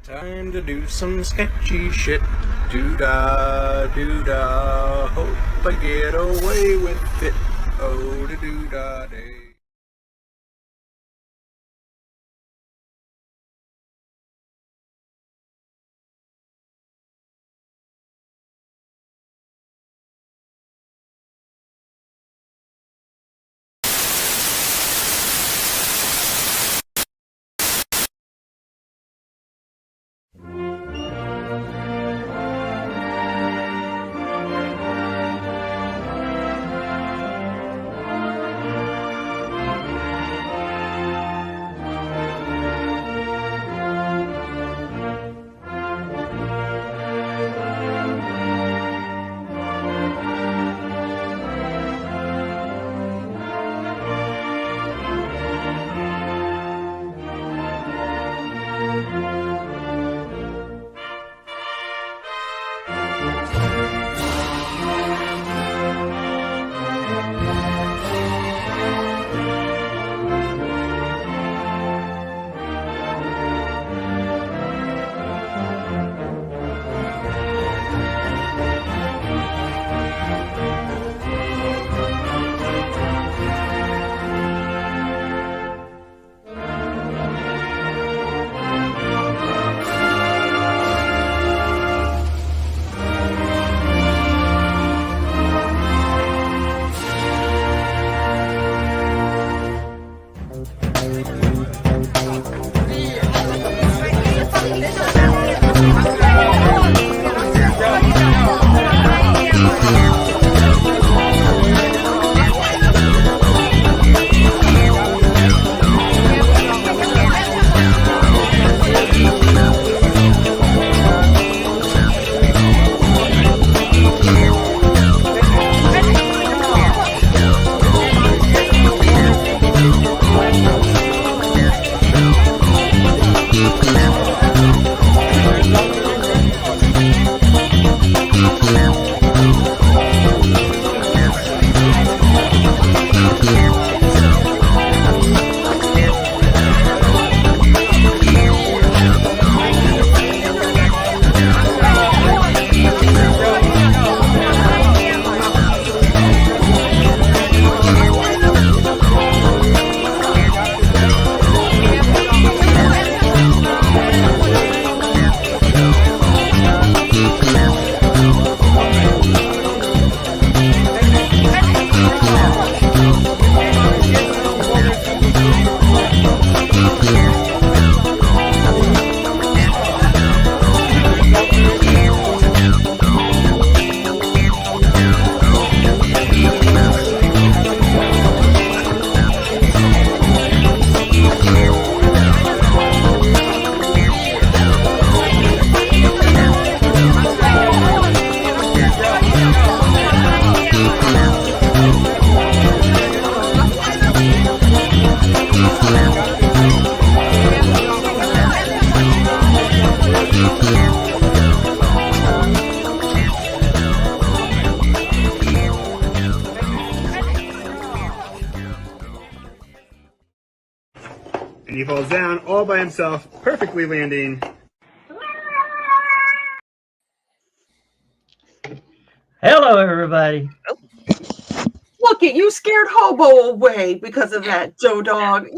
Time to do some sketchy shit. Doo-dah, doo-dah. Hope I get away with it. Oh, da doo-dah day. And he falls down all by himself, perfectly landing. Hello, everybody. Look it, you scared Hobo away because of that, Joe Dog.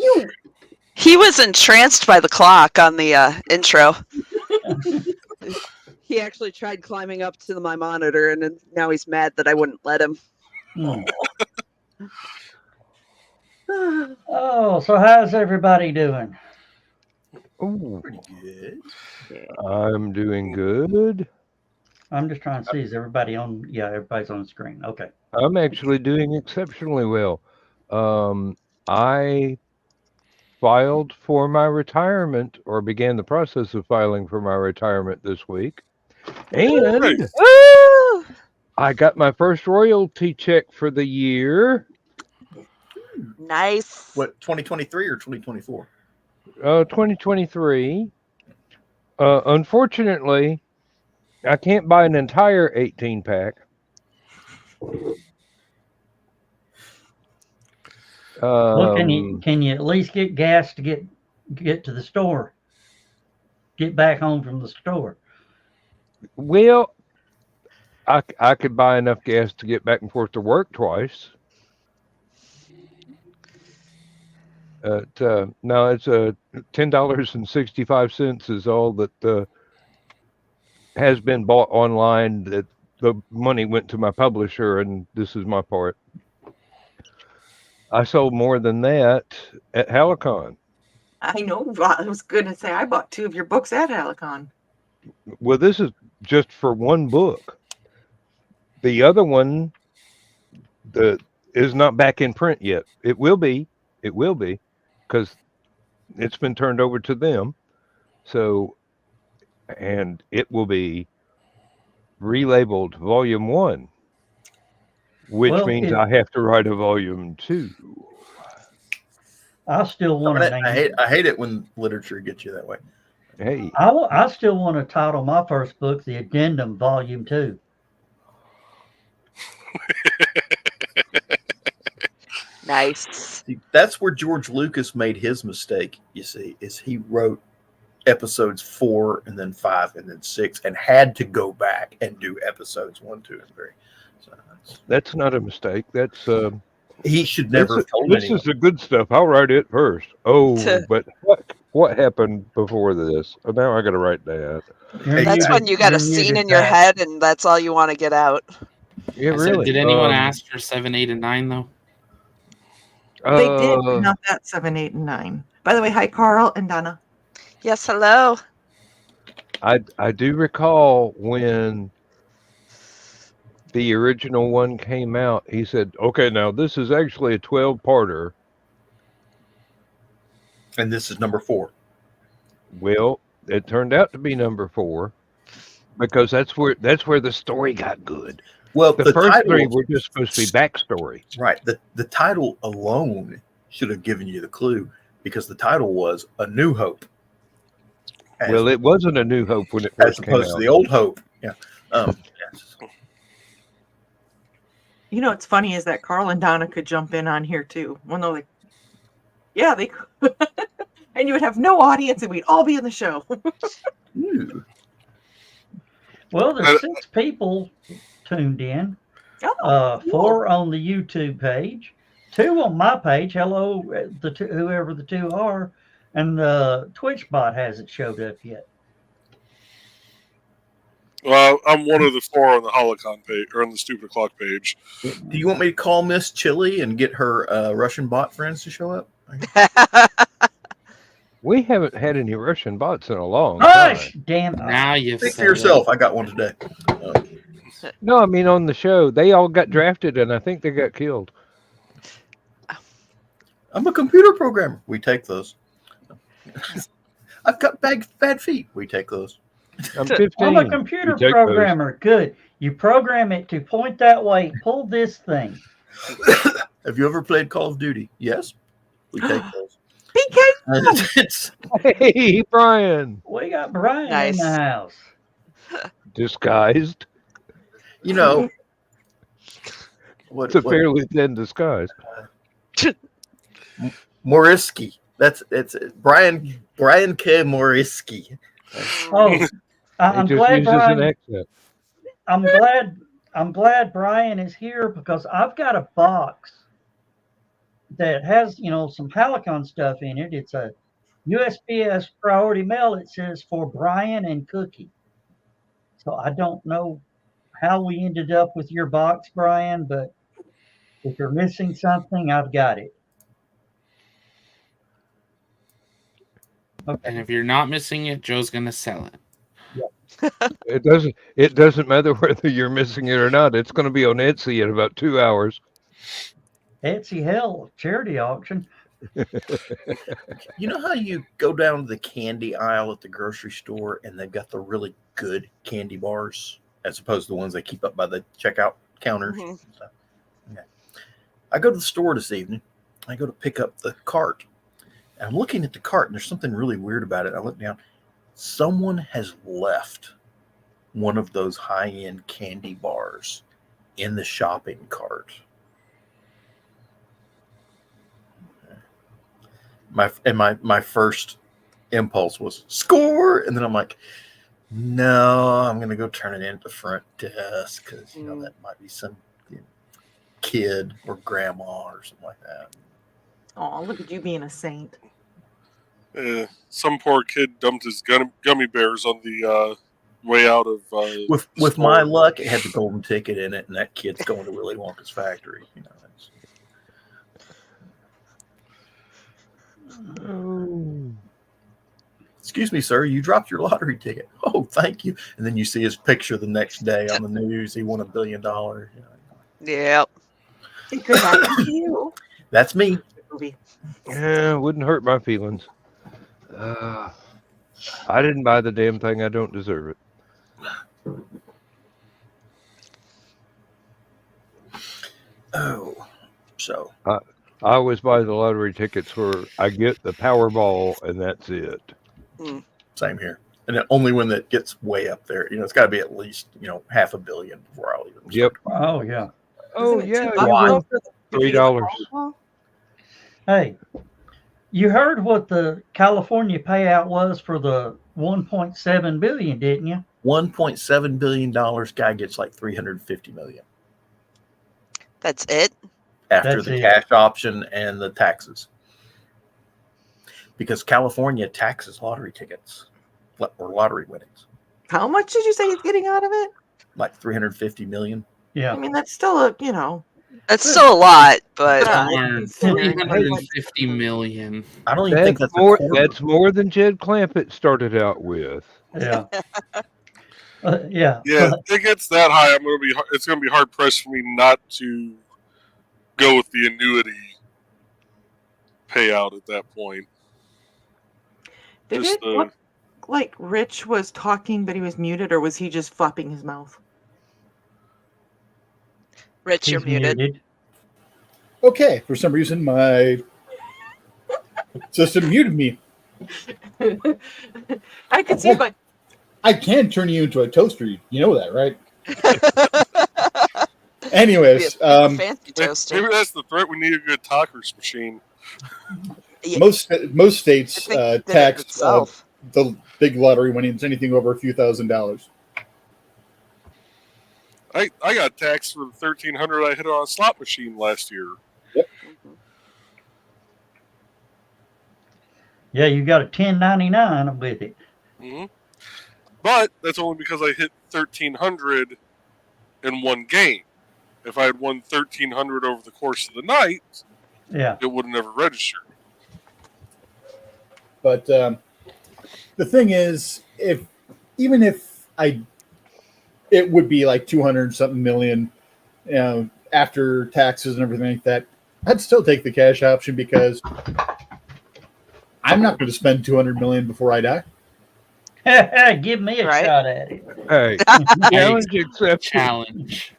He was entranced by the clock on the intro. He actually tried climbing up to my monitor, and now he's mad that I wouldn't let him. Oh, so how's everybody doing? Ooh, pretty good. I'm doing good. I'm just trying to see, is everybody on? Yeah, everybody's on the screen. Okay. I'm actually doing exceptionally well. I filed for my retirement, or began the process of filing for my retirement this week. And Woo! I got my first royalty check for the year. Nice. What, 2023 or 2024? 2023. Unfortunately, I can't buy an entire 18-pack. Well, can you at least get gas to get to the store? get back home from the store. Well, I could buy enough gas to get back and forth to work twice. No, it's $10.65 is all that has been bought online. That the money went to my publisher, and this is my part. I sold more than that at HallowCon. I know. I was going to say I bought 2 of your books at HallowCon. Well, this is just for one book. The other one, is not back in print yet. It will be. It will be, because it's been turned over to them. So, and it will be relabeled Volume 1, which Well, means I have to write a Volume 2. I still want to name. I hate it when literature gets you that way. Hey, I still want to title my first book The Addendum Volume 2. Nice. See, that's where George Lucas made his mistake, you see, is he wrote episodes 4 and then 5 and then 6 and had to go back and do episodes 1, 2, and 3. So that's not a mistake. That's he should never have told this anyone. is the good stuff. I'll write it first. Oh, but what happened before this? Oh, now I got to write that. That's when you got a scene in your head and that's all you want to get out. Yeah, I said, really. did anyone ask for 7, 8, and 9 though? They did, but not that 7, 8, and 9. By the way, hi, Carl and Donna. Yes, hello. I do recall when the original one came out, he said, okay, now this is actually a 12-parter. And this is number 4. Well, it turned out to be number 4 because that's where the story got good. Well, The first title, 3 were just supposed to be backstory. right. The title alone should have given you the clue because the title was A New Hope. Well, it wasn't A New Hope when it as first came opposed to out. the Old Hope. Yeah. Yes. You know what's funny is that Carl and Donna could jump in on here too. Well, no, yeah, they could. And you would have no audience and we'd all be in the show. Ooh. Well, there's 6 people tuned in. 4 on the YouTube page, 2 on my page. Hello, whoever the 2 are, and the Twitch bot hasn't showed up yet. Well, I'm one of the 4 on the HallowCon page or on the Stupid Clock page. Do you want me to call Miss Chili and get her Russian bot friends to show up? We haven't had any Russian bots in a long Hush! time. Damn. Now you've Speak for said yourself. I got one today. No, I mean on the show, they all got drafted, and I think they got killed. I'm a computer programmer. We take those. I've got bad feet. We take those. I'm 15. I'm a computer You take programmer. Good. You program it to point that way. Pull this thing. Have you ever played Call of Duty? Yes. We take those. PK! Hey, Brian. We got Brian Nice. in the house. Disguised. You know. It's a fairly thin disguise. Moriski. It's Brian K. Moriski. Oh, I'm He just glad uses an Brian. accent. I'm glad Brian is here because I've got a box that has, some HallowCon stuff in it. It's a USPS priority mail. It says for Brian and Cookie. So I don't know how we ended up with your box, Brian, but if you're missing something, I've got it. Okay. And if you're not missing it, Joe's gonna sell it. It doesn't matter whether you're missing it or not. It's going to be on Etsy in about 2 hours. Etsy hell, charity auction. You know how you go down to the candy aisle at the grocery store and they've got the really good candy bars as opposed to the ones they keep up by the checkout counters? Mhm. And stuff? Yeah. I go to the store this evening. I go to pick up the cart. And I'm looking at the cart and there's something really weird about it. I look down. Someone has left one of those high-end candy bars in the shopping cart. My first impulse was score, and then I'm like, no, I'm gonna go turn it in at the front desk because that might be some kid or grandma or something like that. Oh, look at you being a saint. Some poor kid dumped his gummy bears on the way out of. With my luck, it had the golden ticket in it, and that kid's going to Willy Wonka's factory. Excuse me, sir, you dropped your lottery ticket. Oh, thank you. And then you see his picture the next day on the news. He won $1 billion. Yep. It could happen to you. That's me. Yeah, wouldn't hurt my feelings. I didn't buy the damn thing. I don't deserve it. Oh, so I always buy the lottery tickets where I get the Powerball and that's it. Same here. And only when that gets way up there, it's got to be at least $500 million before I'll even. Yep. Oh yeah. Oh Isn't it yeah. $2 for the $3. Hey, you heard what the California payout was for the 1.7 billion, didn't you? $1.7 billion. Guy gets like $350 million That's it. after That's the it. cash option and the taxes. Because California taxes lottery tickets or lottery winnings. How much did you say he's getting out of it? Like $350 million. Yeah. I mean, that's still a. That's still a lot, but Darn, 350 million. I don't even think That's that's more. a quarter. That's more than Jed Clampett started out with. Yeah. Yeah. Yeah, if it gets that high, it's gonna be hard pressed for me not to go with the annuity payout at that point. Did Just it look like Rich was talking, but he was muted, or was he just flapping his mouth? Rich, you're He's muted. Okay, for some reason my system muted me. I could see, but I can turn you into a toaster. You know that, right? Anyways, Fancy toaster. Maybe that's the threat. We need a good talkers machine. Yeah, most states I think tax itself. the big lottery winnings anything over a few $1,000s. I got taxed for the $1,300 I hit on a slot machine last year. Yeah, you got a 1099 with it. Mm-hmm. But that's only because I hit 1,300 in one game. If I had won 1,300 over the course of the night, Yeah. it would have never registered. But the thing is, even if it would be like 200 something million, after taxes and everything like that, I'd still take the cash option because I'm not going to spend 200 million before I die. Give me a Right. shot at it. Hey, challenge accepted. Challenge.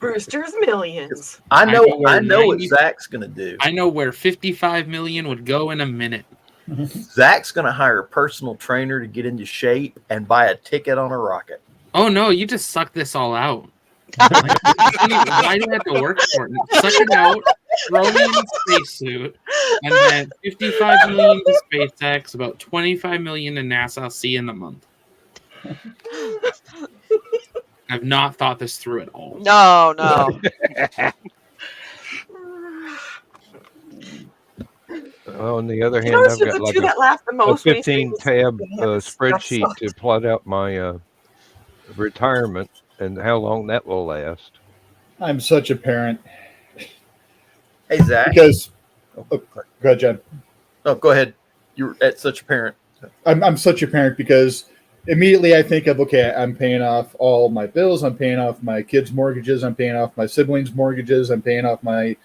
Brewster's Millions. I know where what 90 Zach's going to do. I know where 55 million would go in a minute. Zach's going to hire a personal trainer to get into shape and buy a ticket on a rocket. Oh no, you just suck this all out. Why do you have to work for it? Suck it out, throw me in a spacesuit, and then 55 million to SpaceX, about 25 million to NASA. I'll see you in a month. I've not thought this through at all. No, no. On the other hand, Those I've are got the like two that laugh the a most. when you say 15-tab this stuff spreadsheet sucks. to plot out my retirement and how long that will last. I'm such a parent Hey, Zach. because. Go ahead, John. Oh, go ahead. You're at such a parent. I'm such a parent because immediately I think of, okay, I'm paying off all my bills. I'm paying off my kids' mortgages. I'm paying off my siblings' mortgages. I'm paying off my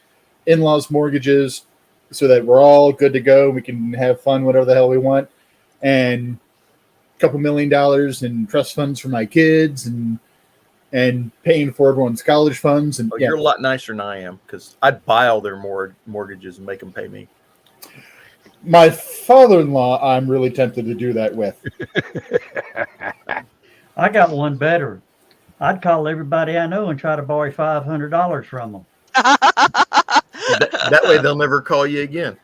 in-laws' mortgages so that we're all good to go. We can have fun, whatever the hell we want. And a couple $1 million in trust funds for my kids and paying for everyone's college funds. And Oh, you're a lot nicer than I am because I'd buy all their mortgages and make them pay me. my father-in-law, I'm really tempted to do that with. I got one better. I'd call everybody I know and try to borrow $500 from them. That way they'll never call you again.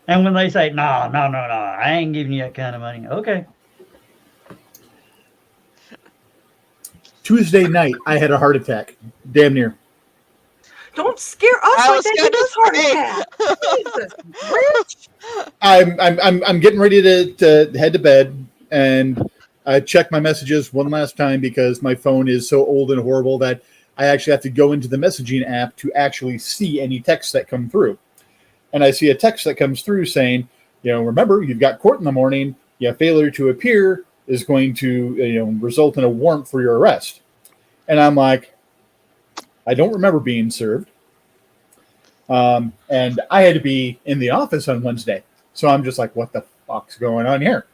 And when they say, no, I ain't giving you that kind of money. Okay. Tuesday night, I had a heart attack. Damn near. Don't scare us I like was that. gonna Give us heart say. attack. Jesus, Rich. I'm getting ready to head to bed, and I check my messages one last time because my phone is so old and horrible that I actually have to go into the messaging app to actually see any texts that come through. And I see a text that comes through saying, remember, you've got court in the morning. Failure to appear is going to result in a warrant for your arrest. And I'm like, I don't remember being served. And I had to be in the office on Wednesday. So I'm just like, what the fuck's going on here?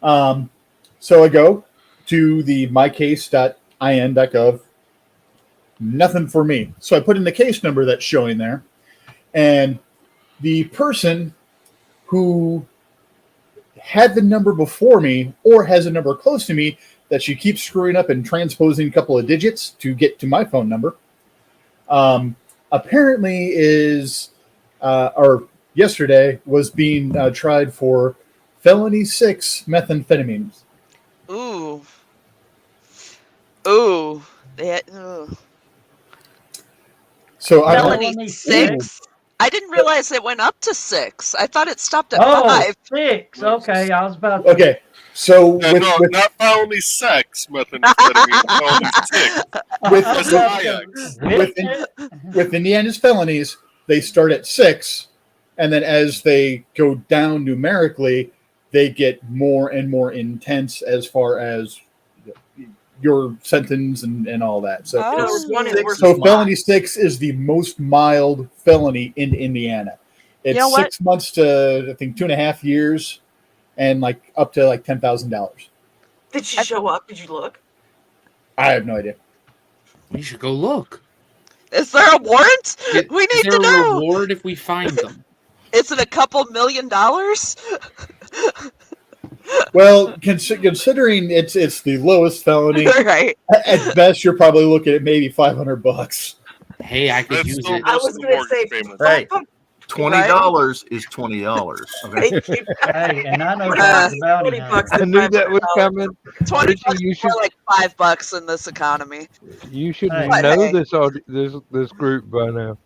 So I go to the mycase.in.gov. Nothing for me. So I put in the case number that's showing there. And the person who had the number before me or has a number close to me that she keeps screwing up and transposing a couple of digits to get to my phone number, apparently is, or yesterday, was being tried for felony 6 methamphetamines. Ooh. So felony 6. I didn't realize it went up to 6. I thought it stopped at 5. 6. Okay, I was about to. Okay, so not felony sex methamphetamine, felony 6. With Indiana's felonies, they start at 6, and then as they go down numerically, they get more and more intense as far as your sentence and all that. So, so felony 6 is the most mild felony in Indiana. It's 6 months to, I think, 2.5 years, and up to $10,000. Did she show up? Did you look? I have no idea. You should go look. Is there a warrant? We need to know. Is there a reward if we find them? Is it a couple $1 million? Well, considering it's the lowest felony, right? At best, you're probably looking at maybe $500. Hey, I could use it. I was going to say, hey, $20 is $20. Okay. Hey, and I know Dog the Bounty Hunter. I knew that was coming. $20 you is should, more like $5 in this economy. You should Hey. know this group by now.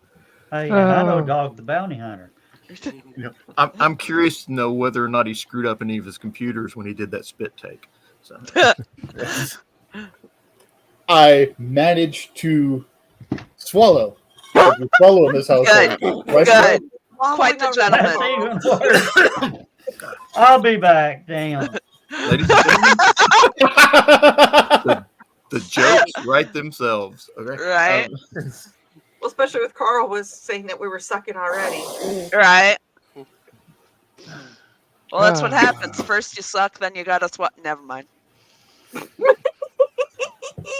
Hey, and I know Dog the Bounty Hunter. I'm curious to know whether or not he screwed up any of his computers when he did that spit take. So I managed to swallow. We swallow in this house. Good. Right? Good. Quite the That's gentleman. even worse. I'll be back. Damn. ladies and gentlemen, the jokes write themselves. Okay. Right. Well, especially with Carl was saying that we were sucking already. Right. Well, that's what happens. First you suck, then you gotta swat. Never mind.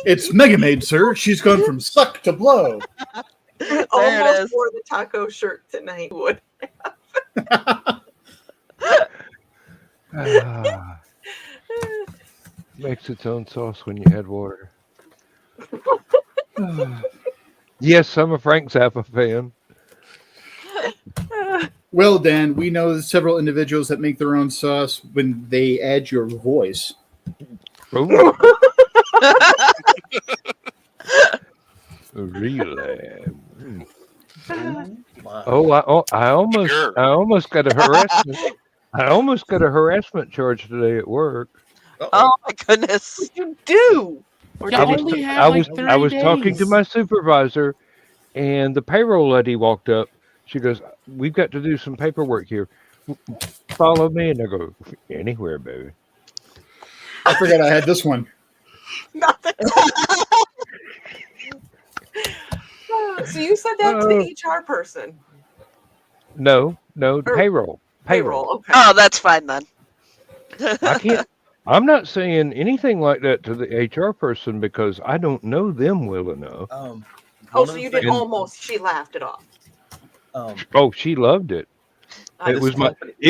It's Mega Maid, sir. She's gone from suck to blow. Almost wore the taco shirt tonight. Would Makes its own sauce when you add water. Yes, I'm a Frank Zappa fan. Well, Dan, we know several individuals that make their own sauce when they add your voice. Oh. Really? Wow. I almost got a harassment. I almost got a harassment charge today at work. Oh my goodness! what you do? I was talking to my supervisor, and the payroll lady walked up. She goes, "We've got to do some paperwork here. Follow me." And I go, "Anywhere, baby." I forgot I had this one. Nothing. So you said that to the HR person? No, payroll. Okay. Oh, that's fine then. I can't. I'm not saying anything like that to the HR person because I don't know them well enough. So you did almost. She laughed it off. Oh, she loved it. It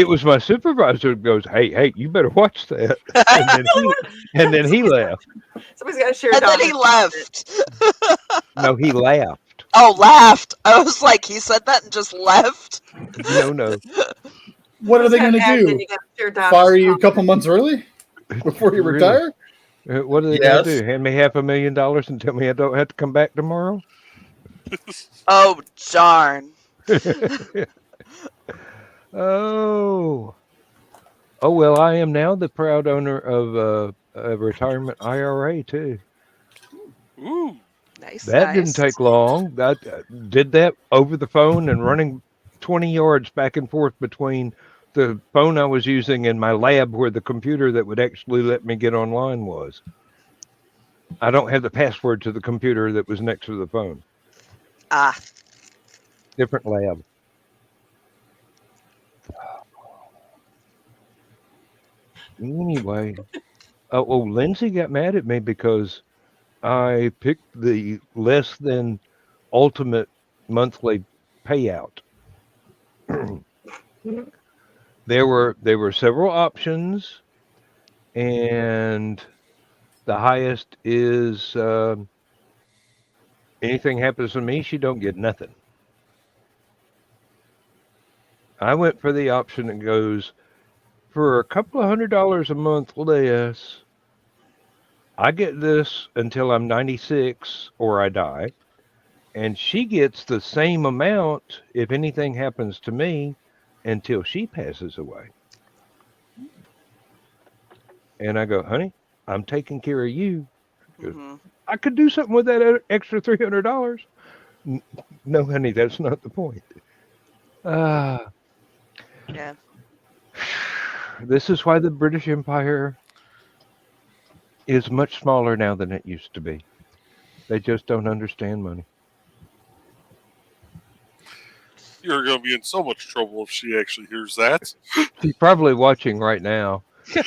was my supervisor who goes, hey, you better watch that. And then he left. Somebody's got to share. And then he left. No, he laughed. Oh, laughed. I was like, he said that and just left. No. What are they going to do? Fire you a couple months early before you Really? retire? What are they going to do? Hand me $500,000 and tell me I don't have to come back tomorrow? Oh, darn. Oh. Oh, well, I am now the proud owner of a retirement IRA, too. Ooh. Nice. That didn't take long. I did that over the phone and running 20 yards back and forth between the phone I was using and my lab where the computer that would actually let me get online was. I don't have the password to the computer that was next to the phone. Ah. Different lab. Anyway, Lindsay got mad at me because I picked the less than ultimate monthly payout. There were several options, and the highest is anything happens to me, she don't get nothing. I went for the option that goes for a couple of $100 a month less. I get this until I'm 96 or I die, and she gets the same amount if anything happens to me until she passes away. And I go, honey, I'm taking care of you. Mm-hmm. I could do something with that extra $300. No, honey, that's not the point. Yeah. This is why the British Empire is much smaller now than it used to be. They just don't understand money. You're going to be in so much trouble if she actually hears that. She's probably watching right now. So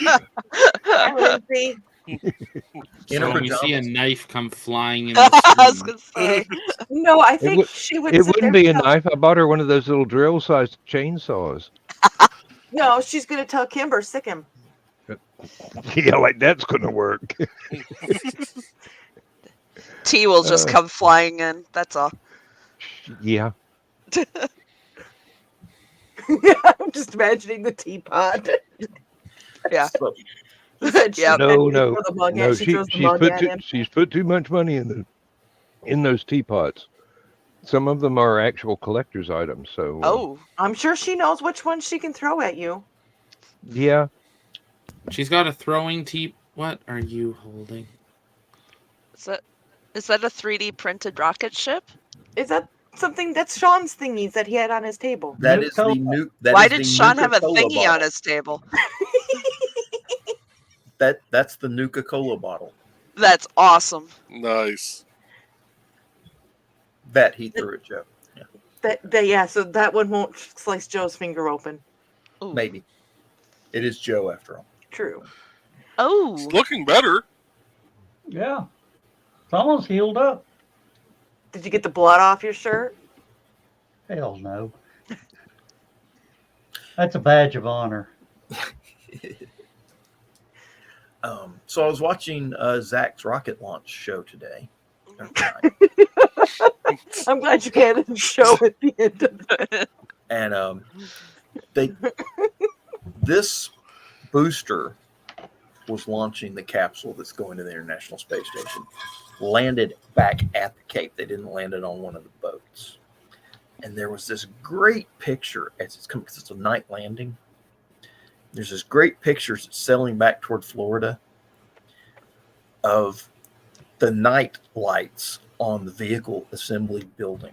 when we see a knife come flying in I the was screen, gonna say. No, I think she would. It sit there wouldn't be a and tell- knife. I bought her one of those little drill-sized chainsaws. No, she's going to tell Kimber, sick him. Yeah, like that's gonna work. Tea will just come flying in. That's all. Yeah. I'm just imagining the teapot. Yeah. Yeah. No. She's put too much money in those teapots. Some of them are actual collector's items. So. Oh. I'm sure she knows which one she can throw at you. Yeah. she's got a throwing tea. What are you holding? Is that a 3D printed rocket ship? Is that something that's Sean's thingies that he had on his table? That is the new. Why did Sean have a thingy on his table? That's the Nuka-Cola bottle. That's awesome. Nice. That he threw at Joe. Yeah. So that one won't slice Joe's finger open. Ooh. Maybe. It is Joe after all. True. Oh. It's looking better. Yeah. It's almost healed up. Did you get the blood off your shirt? Hell no. That's a badge of honor. So I was watching Zach's rocket launch show today. I'm glad you had a show at the end of it. And this booster was launching the capsule that's going to the International Space Station. Landed back at the Cape. They didn't land it on one of the boats. And there was this great picture as it's coming, because it's a night landing. There's this great picture sailing back toward Florida of the night lights on the vehicle assembly building.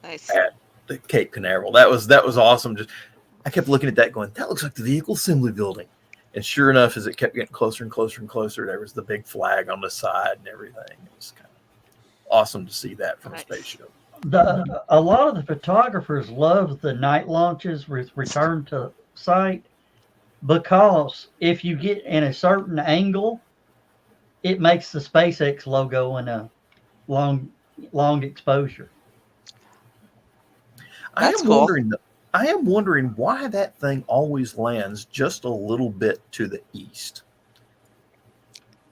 Nice. At the Cape Canaveral. That was awesome. Just I kept looking at that going, that looks like the vehicle assembly building. And sure enough, as it kept getting closer and closer and closer, there was the big flag on the side and everything. It was kind of awesome to see that from a spaceship. A lot of the photographers love the night launches with return to site, because if you get in a certain angle, it makes the SpaceX logo in a long exposure. That's cool. I am wondering why that thing always lands just a little bit to the east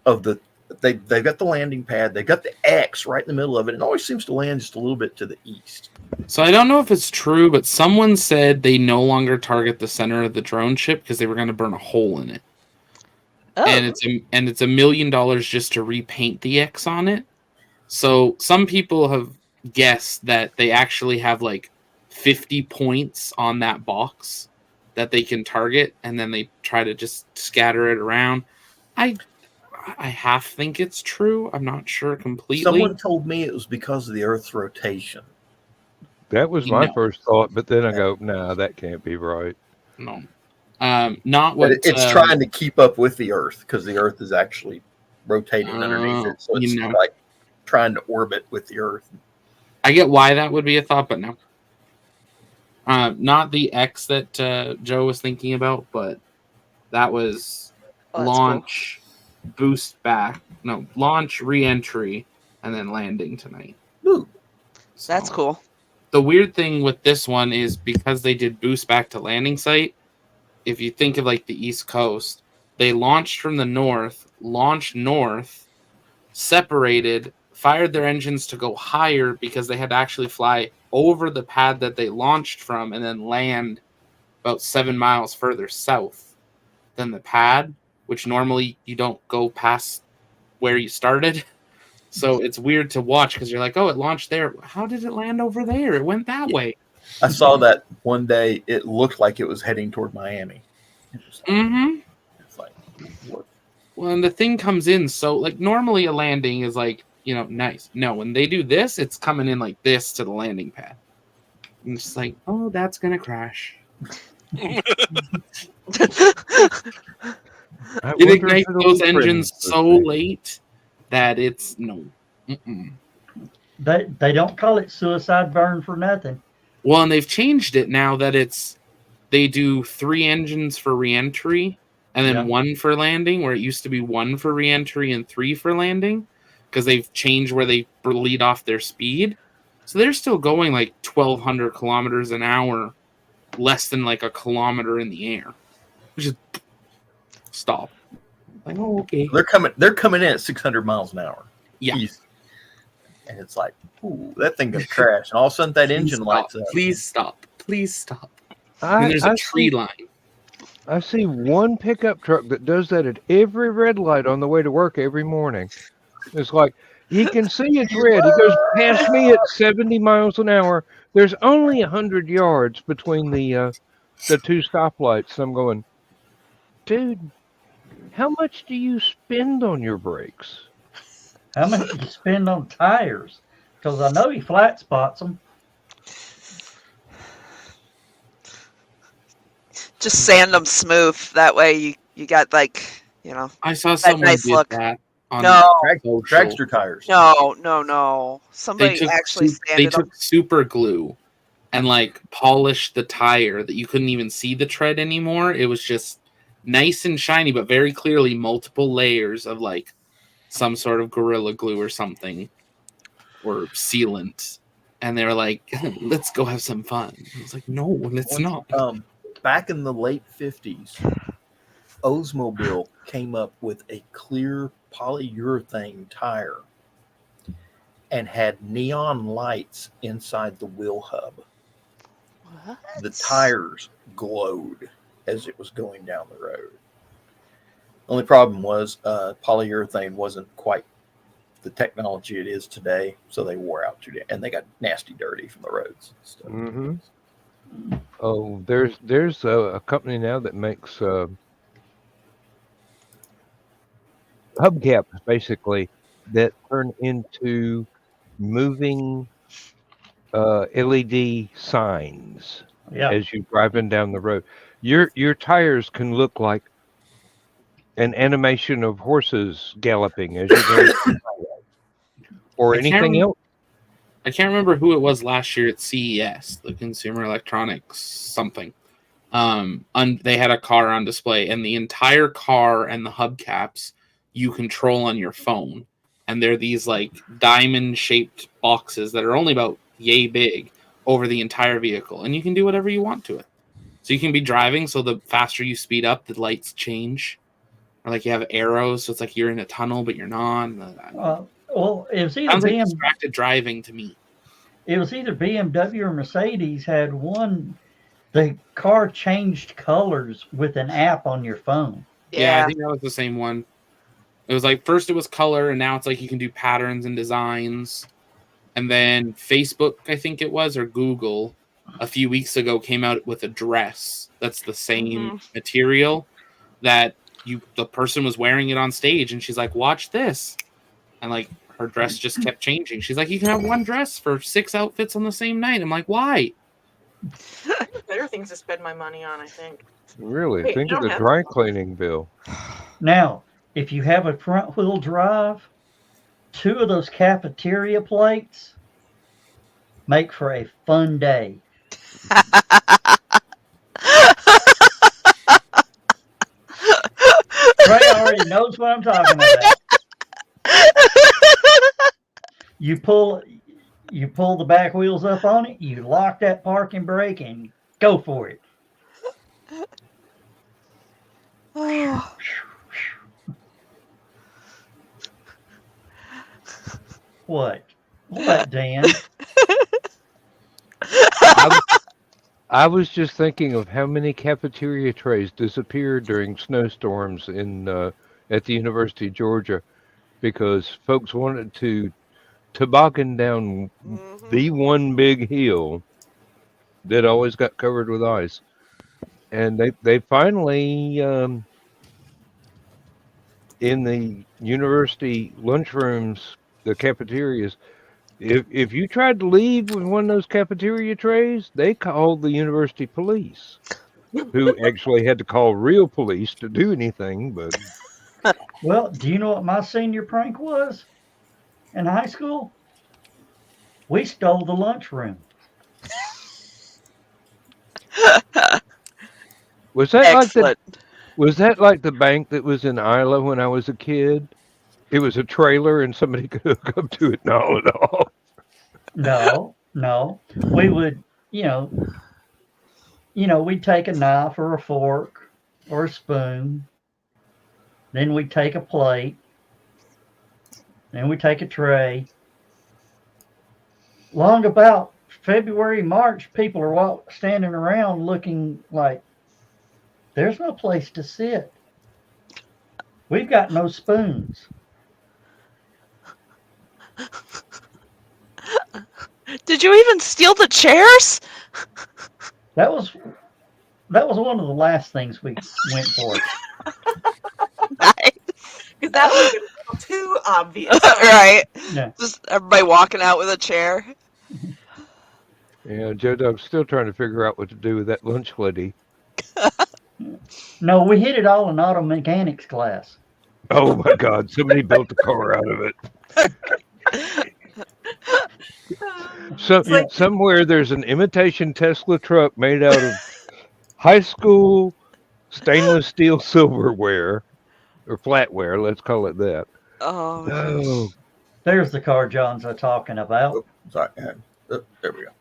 of the they've got the landing pad. They've got the X right in the middle of it. It always seems to land just a little bit to the east. So I don't know if it's true, but someone said they no longer target the center of the drone ship because they were going to burn a hole in it. Oh. And it's $1 million just to repaint the X on it. So some people have guessed that they actually have like 50 points on that box that they can target, and then they try to just scatter it around. I half think it's true. I'm not sure completely. Someone told me it was because of the Earth's rotation. That was my first thought, but then I go, nah, that can't be right. No. Not what it's trying to keep up with the Earth, because the Earth is actually rotating underneath it. So it's like trying to orbit with the Earth. I get why that would be a thought, but no. Not the X that Joe was thinking about, but that was launch, boost back. No, launch, re-entry, and then landing tonight. Ooh. So, that's cool. The weird thing with this one is because they did boost back to landing site, if you think of like the East Coast, they launched from the north, launched north, separated, fired their engines to go higher because they had to actually fly over the pad that they launched from and then land about 7 miles further south than the pad, which normally you don't go past where you started. So it's weird to watch because you're like, oh, it launched there. How did it land over there? It went that way. I saw that one day. It looked like it was heading toward Miami. Mm-hmm. It's like, what? Well, and the thing comes in, so like normally a landing is like, nice. No, when they do this, it's coming in like this to the landing pad. And it's like, oh, that's gonna crash. It ignites those engines so late that it's no. Mm-mm. They don't call it suicide burn for nothing. Well, and they've changed it now that they do 3 engines for re-entry and then 1 for landing, where it used to be 1 for re-entry and 3 for landing, because they've changed where they lead off their speed. So they're still going like 1,200 kilometers an hour, less than like a kilometer in the air. Which is stop. Like, oh, okay. They're coming in at 600 miles an hour. Yeah. East. And it's like, ooh, that thing gonna crash. And all of a sudden that engine lights up. Please stop. Please stop. And there's a tree line. I see one pickup truck that does that at every red light on the way to work every morning. It's like, he can see it's red. He goes past me at 70 miles an hour. There's only 100 yards between the 2 stoplights. I'm going, dude, how much do you spend on your brakes? How much do you spend on tires? Because I know he flat spots them. Just sand them smooth. That way you got like, I saw someone nice did look. that on dragster tires. No. Somebody actually they took super glue and like polished the tire that you couldn't even see the tread anymore. It was just nice and shiny, but very clearly multiple layers of like some sort of Gorilla Glue or something, or sealant. And they were like, let's go have some fun. I was like, no, let's not. Back in the late 50s, Oldsmobile came up with a clear polyurethane tire and had neon lights inside the wheel hub. What? The tires glowed as it was going down the road. Only problem was polyurethane wasn't quite the technology it is today, so they wore out and they got nasty dirty from the roads. Mm-hmm. Oh, there's a company now that makes hubcaps basically that turn into moving LED signs as you're driving down the road. Your tires can look like an animation of horses galloping as you go, or anything else. I can't remember who it was last year at CES, the Consumer Electronics something. They had a car on display, and the entire car and the hubcaps you control on your phone. And they're these like diamond-shaped boxes that are only about yay big over the entire vehicle, and you can do whatever you want to it. So you can be driving, so the faster you speed up, the lights change. or like you have arrows, so it's like you're in a tunnel but you're not. Well, it was either Sounds like distracted driving to me. It was either BMW or Mercedes had one. The car changed colors with an app on your phone. Yeah, I think that was the same one. It was like first it was color, and now it's like you can do patterns and designs. And then Facebook, I think it was, or Google, a few weeks ago came out with a dress that's the same material that the person was wearing it on stage, and she's like, "Watch this," and like her dress just kept changing. She's like, "You can have one dress for 6 outfits on the same night." I'm like, "Why?" Better things to spend my money on, I think. Really? Wait, Think you of don't the have- dry cleaning bill. Now, if you have a front wheel drive, 2 of those cafeteria plates make for a fun day. Ray already knows what I'm talking about. You pull the back wheels up on it, you lock that parking brake, and go for it. What? What, Dan? I was just thinking of how many cafeteria trays disappeared during snowstorms at the University of Georgia because folks wanted to toboggan down the one big hill that always got covered with ice. And they finally, in the university lunchrooms, the cafeterias, if you tried to leave with one of those cafeteria trays, they called the university police, who actually had to call real police to do anything. But well, do you know what my senior prank was in high school? We stole the lunchroom. was that Excellent. was that like the bank that was in Isla when I was a kid? It was a trailer and somebody could hook up to it and haul it off. No. We would, we'd take a knife or a fork or a spoon. Then we'd take a plate. Then we'd take a tray. Long about February, March, people are standing around looking like there's no place to sit. We've got no spoons. Did you even steal the chairs? That was one of the last things we went for. Nice. Because that was a little too obvious. Right. Yeah. Just everybody walking out with a chair. Yeah, Joe Dog's still trying to figure out what to do with that lunch lady. No, we hid it all in auto mechanics class. Oh my God! Somebody built a car out of it. So somewhere there's an imitation Tesla truck made out of high school stainless steel silverware or flatware. Let's call it that. Oh. There's the car John's talking about. Oh, sorry. There we go.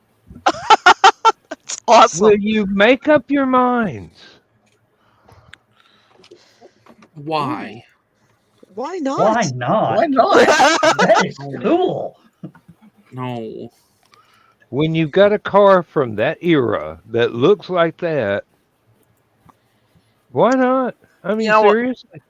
That's awesome. Will you make up your minds? Why? Why not? Why not? Why not? That is cool. No. When you've got a car from that era that looks like that, why not? I mean, seriously.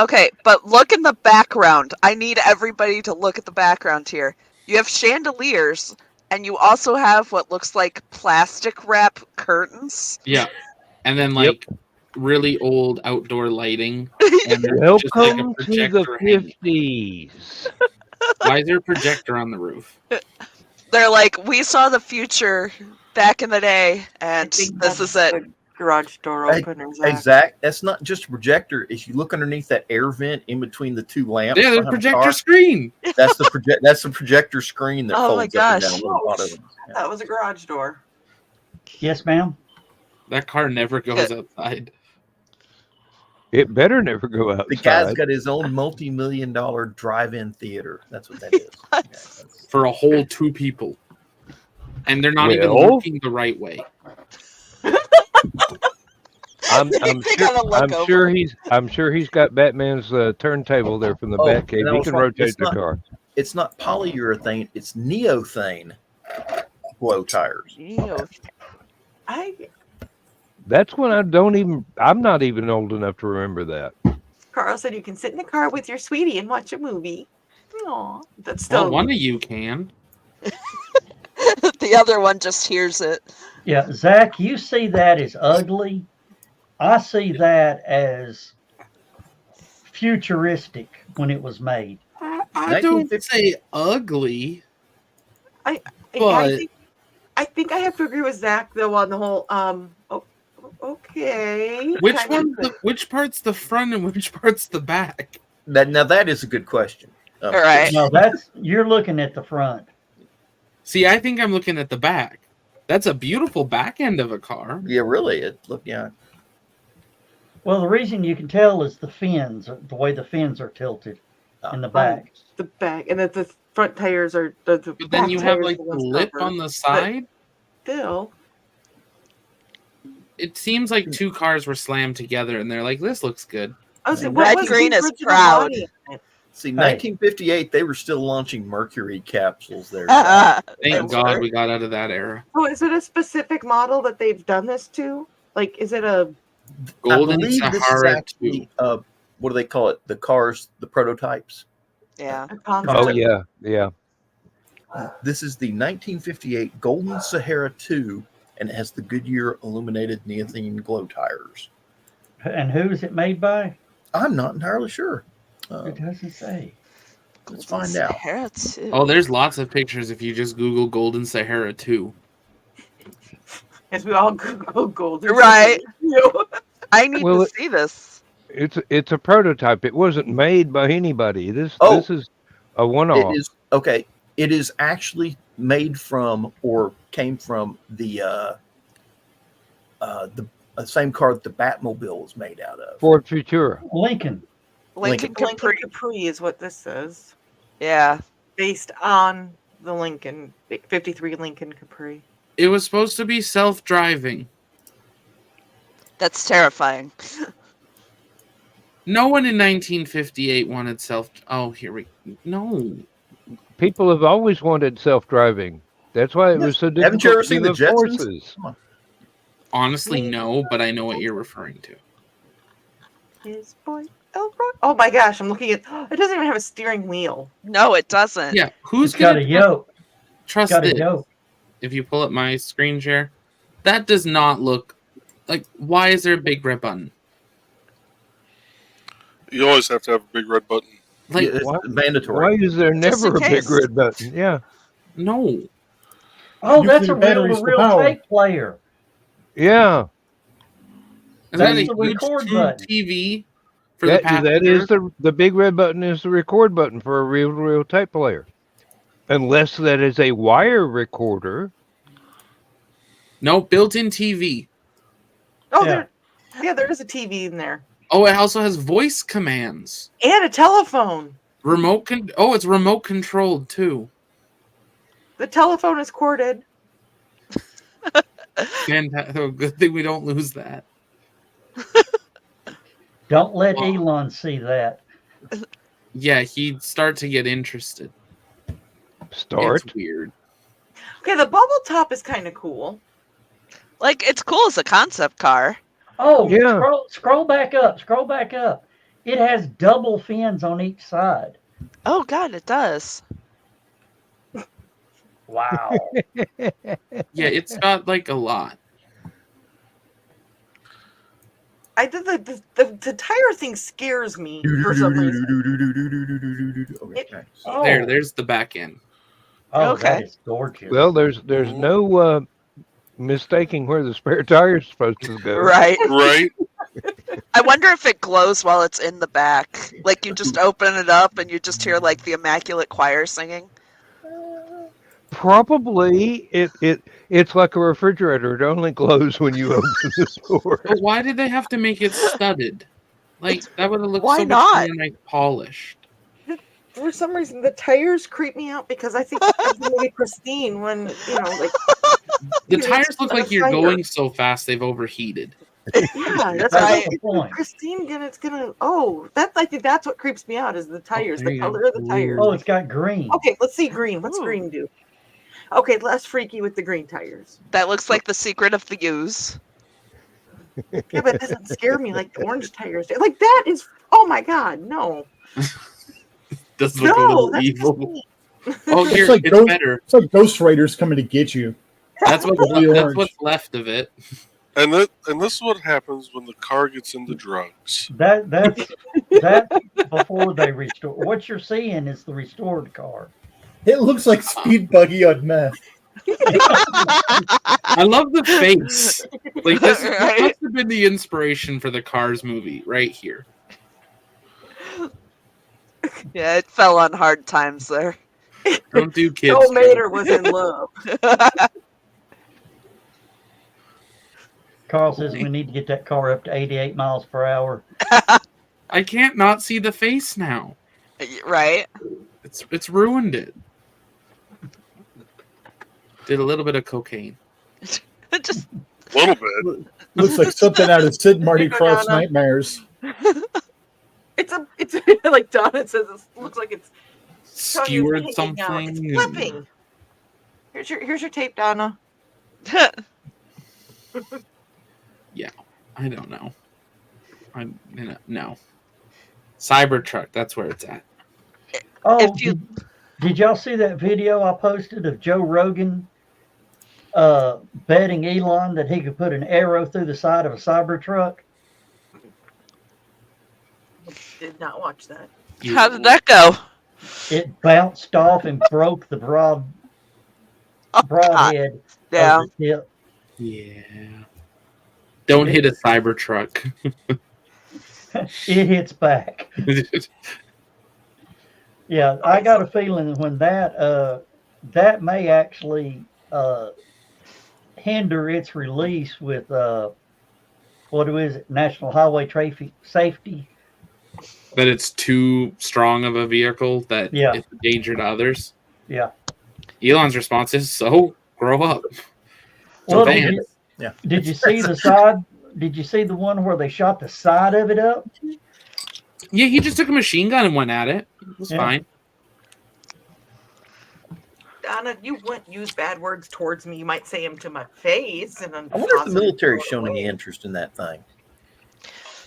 Okay, but look in the background. I need everybody to look at the background here. You have chandeliers, and you also have what looks like plastic wrap curtains. Yeah. And then really old outdoor lighting. And there's Welcome just like a to projector the hanging. 50s. Why is there a projector on the roof? They're like, we saw the future back in the day, and this is it. Garage door opener. Hey, Zach, that's not just a projector. If you look underneath that air vent in between the 2 lamps, Yeah, there's a projector screen. That's the projector screen that Oh my folds up and gosh. down. A lot of them. Yeah. That was a garage door. Yes, ma'am. That car never goes outside. It better never go outside. The guy's got his own multi-million-dollar drive-in theater. That's what that is. Yeah, For a whole 2 people. And they're not even Well- looking the right way. I'm They sure. gotta look I'm over. sure he's. I'm sure he's got Batman's turntable there from the Oh, Batcave. and I He was can right. rotate It's the not- car. It's not polyurethane, it's neothane blow tires. That's when I don't even. I'm not even old enough to remember that. Carl said you can sit in the car with your sweetie and watch a movie. Aw, that's Well, still one of you can. The other one just hears it. Yeah, Zach, you see that as ugly. I see that as futuristic when it was made. I don't say ugly. I But- think I have to agree with Zach though on the whole. Okay. Which kind one? of- Which part's the front and which part's the back? Now that is a good question. All right. No, you're looking at the front. See, I think I'm looking at the back. That's a beautiful back end of a car. Yeah, really. Yeah. Well, the reason you can tell is the fins, the way the fins are tilted in the back. The back, and that the front tires are the But then back you have tires like are the ones lip covered. on the side. Still, It seems like two cars were slammed together, and they're like, "This looks good." I was saying, Red what was Green the is original proud. body on it? See, 1958, they were still launching Mercury capsules there. Thank God we got out of that era. Oh, is it a specific model that they've done this to? Like, is it a Golden I believe this is Sahara actually, what do they call it? The cars, the prototypes. Yeah. Oh yeah, yeah. This is the 1958 Golden Sahara 2, and it has the Goodyear illuminated neothene glow tires. And who is it made by? I'm not entirely sure. It doesn't say. Let's find out. Sahara too. Oh, there's lots of pictures if you just Google Golden Sahara 2. as we all Google golden? Right. Sahara. I need Well, to see this. It's a prototype. It wasn't made by anybody. This is a It one-off. is okay. It is actually made from or came from the same car that the Batmobile was made out of. Ford Futura. Lincoln. Lincoln Lincoln Capri. Capri is what this says, Yeah. based on the Lincoln 53 Lincoln Capri. It was supposed to be self-driving. That's terrifying. No one in 1958 wanted Oh, here we no. People have always wanted self-driving. That's why it was so difficult. Haven't you ever to seen do the Jetsons? forces. Come on. Honestly, no, but I know what you're referring to. His boy Elroy. Oh my gosh, I'm looking at. It doesn't even have a steering wheel. No, it doesn't. Yeah, who's It's got gonna a yoke. trust Got a it? yoke. If you pull up my screen share, that does not look like. Why is there a big red button? You always have to have a big red button. Like, Yeah, it's Why- mandatory. Why is there Just in never a big case. red button? Yeah, no. Oh, that's a Nuclear batteries for real power. tape player. yeah. Is that a That's the huge record tube button. TV for the That passenger? is the big red button is the record button for a real tape player. Unless that is a wire recorder. No, built-in TV. Oh, Yeah. there is a TV in there Oh, it also has voice commands. and a telephone. It's remote controlled too. The telephone is corded. Fantastic. Oh, good thing we don't lose that. Don't let Wow. Elon see that. Yeah, he'd start to get interested. Start. It's weird. Okay, the bubble top is kind of cool. Like, it's cool as a concept car. Oh, Yeah. scroll back up. Scroll back up. It has double fins on each side. Oh, God, it does. Wow. Yeah, it's got like a lot. I did the tire thing scares me for some reason. Okay. Oh, There's the back end. oh, Okay. that is gorgeous. Well, there's no mistaking where the spare tire is supposed to go. Right. Right? I wonder if it glows while it's in the back. Like, you just open it up and you just hear, like, the Immaculate Choir singing. Probably it's like a refrigerator. It only glows when you open the door. But why did they have to make it studded? Like that would have looked Why so not? much more like polished. For some reason, the tires creep me out because I think of the movie Christine when like The It's tires look on like you're fire. going so fast they've overheated. Yeah, that's That's right. the point. Christine, it's gonna. Oh, I think that's what creeps me out is the tires, there the you color go. of the tires. Oh, it's got green. Okay, let's see green. What's Ooh. green do? Okay, less freaky with the green tires. That looks like the secret of the use. Yeah, but it doesn't scare me like the orange tires do. Like that is. Oh my god, no. Does look a No, little that's evil. just me. Oh, here, like it's ghost- better. It's like Ghost Riders coming to get you. That's Really that's orange. what's left of it. And this is what happens when the car gets into drugs. That's before they restore. What you're seeing is the restored car. It looks like Speed Buggy on meth. I love the face. Like this Right. must have been the inspiration for the Cars movie right here. Yeah, it fell on hard times there. Don't do kids. Joe jokes. Mater was in love. Carl says we need to get that car up to 88 miles per hour. I can't not see the face now. Right? It's ruined it. Did a little bit of cocaine. Just A little bit. Looks like something out of Sid and Marty Here you go, Krofft's Donna. Nightmares. It's like Donna says. It looks like it's Skewered hanging something. out. It's and- flipping. Here's your tape, Donna. I don't know. No. Cybertruck. That's where it's at. Oh, If you- did y'all see that video I posted of Joe Rogan betting Elon that he could put an arrow through the side of a Cybertruck? Did not watch that. How did that go? It bounced off and broke the broadhead Yeah. of the tip. Yeah. Don't hit a Cybertruck. It hits back. Yeah, I got a feeling that when that may actually hinder its release with what is it, National Highway Traffic Safety. That it's too strong of a vehicle that Yeah. it's a danger to others. Yeah. Elon's response is, so grow up. So Well, ban did it. Yeah. you see the side? Did you see the one where they shot the side of it up? Yeah, he just took a machine gun and went at it. It was Yeah. fine. Donna, you wouldn't use bad words towards me. You might say them to my face. And I wonder if the military's shown any interest in that thing.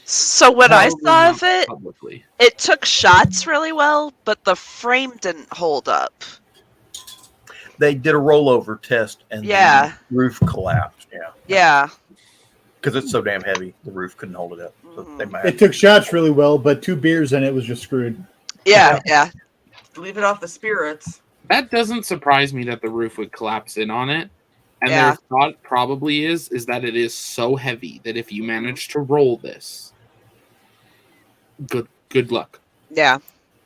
So what I Probably saw not of it, publicly. it took shots really well, but the frame didn't hold up. They did a rollover test and Yeah. the roof collapsed. Yeah. Yeah. Because it's so damn heavy, the roof couldn't hold it up. So they might It took shots really well, but 2 beers and it was just screwed. Yeah. Yeah. Leave it off the spirits. That doesn't surprise me that the roof would collapse in on it. And Yeah. their thought probably is that it is so heavy that if you manage to roll this, good luck. Yeah.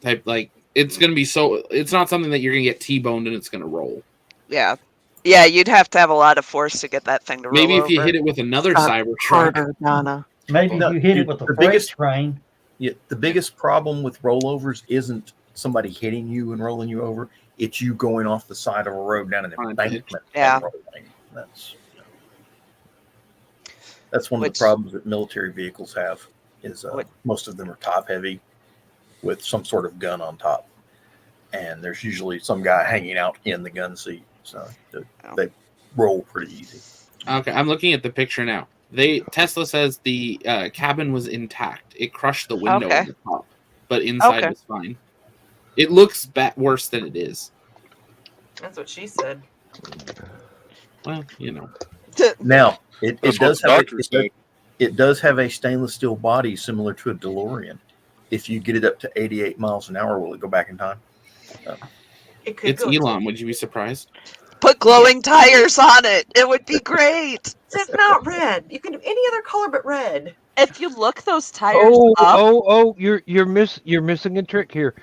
Type like it's gonna be so it's not something that you're gonna get T-boned and it's gonna roll. Yeah. Yeah, you'd have to have a lot of force to get that thing to roll Maybe if you over. hit it with another Not Cybertruck. Harder, Donna. Maybe No, if you hit the- it with a the freight biggest- train. Yeah, the biggest problem with rollovers isn't somebody hitting you and rolling you over. It's you going off the side of a road down an On a embankment Yeah. and rolling. That's one of Which- the problems that military vehicles have. Is Which- most of them are top heavy with some sort of gun on top, and there's usually some guy hanging out in the gun seat, so they roll pretty easy. Okay, I'm looking at the picture now. Tesla says the cabin was intact. It crushed the window Okay. on the top, but inside Okay. was fine. It looks worse than it is. That's what she said. Well, you know. Now it That's what does the have doctor said. it does have a stainless steel body similar to a DeLorean. If you get it up to 88 miles an hour, will it go back in time? It could It's go Elon. Would you be surprised? Put glowing tires on it. It would be great. It's not red. You can do any other color but red. If you look those tires up, You're missing a trick here.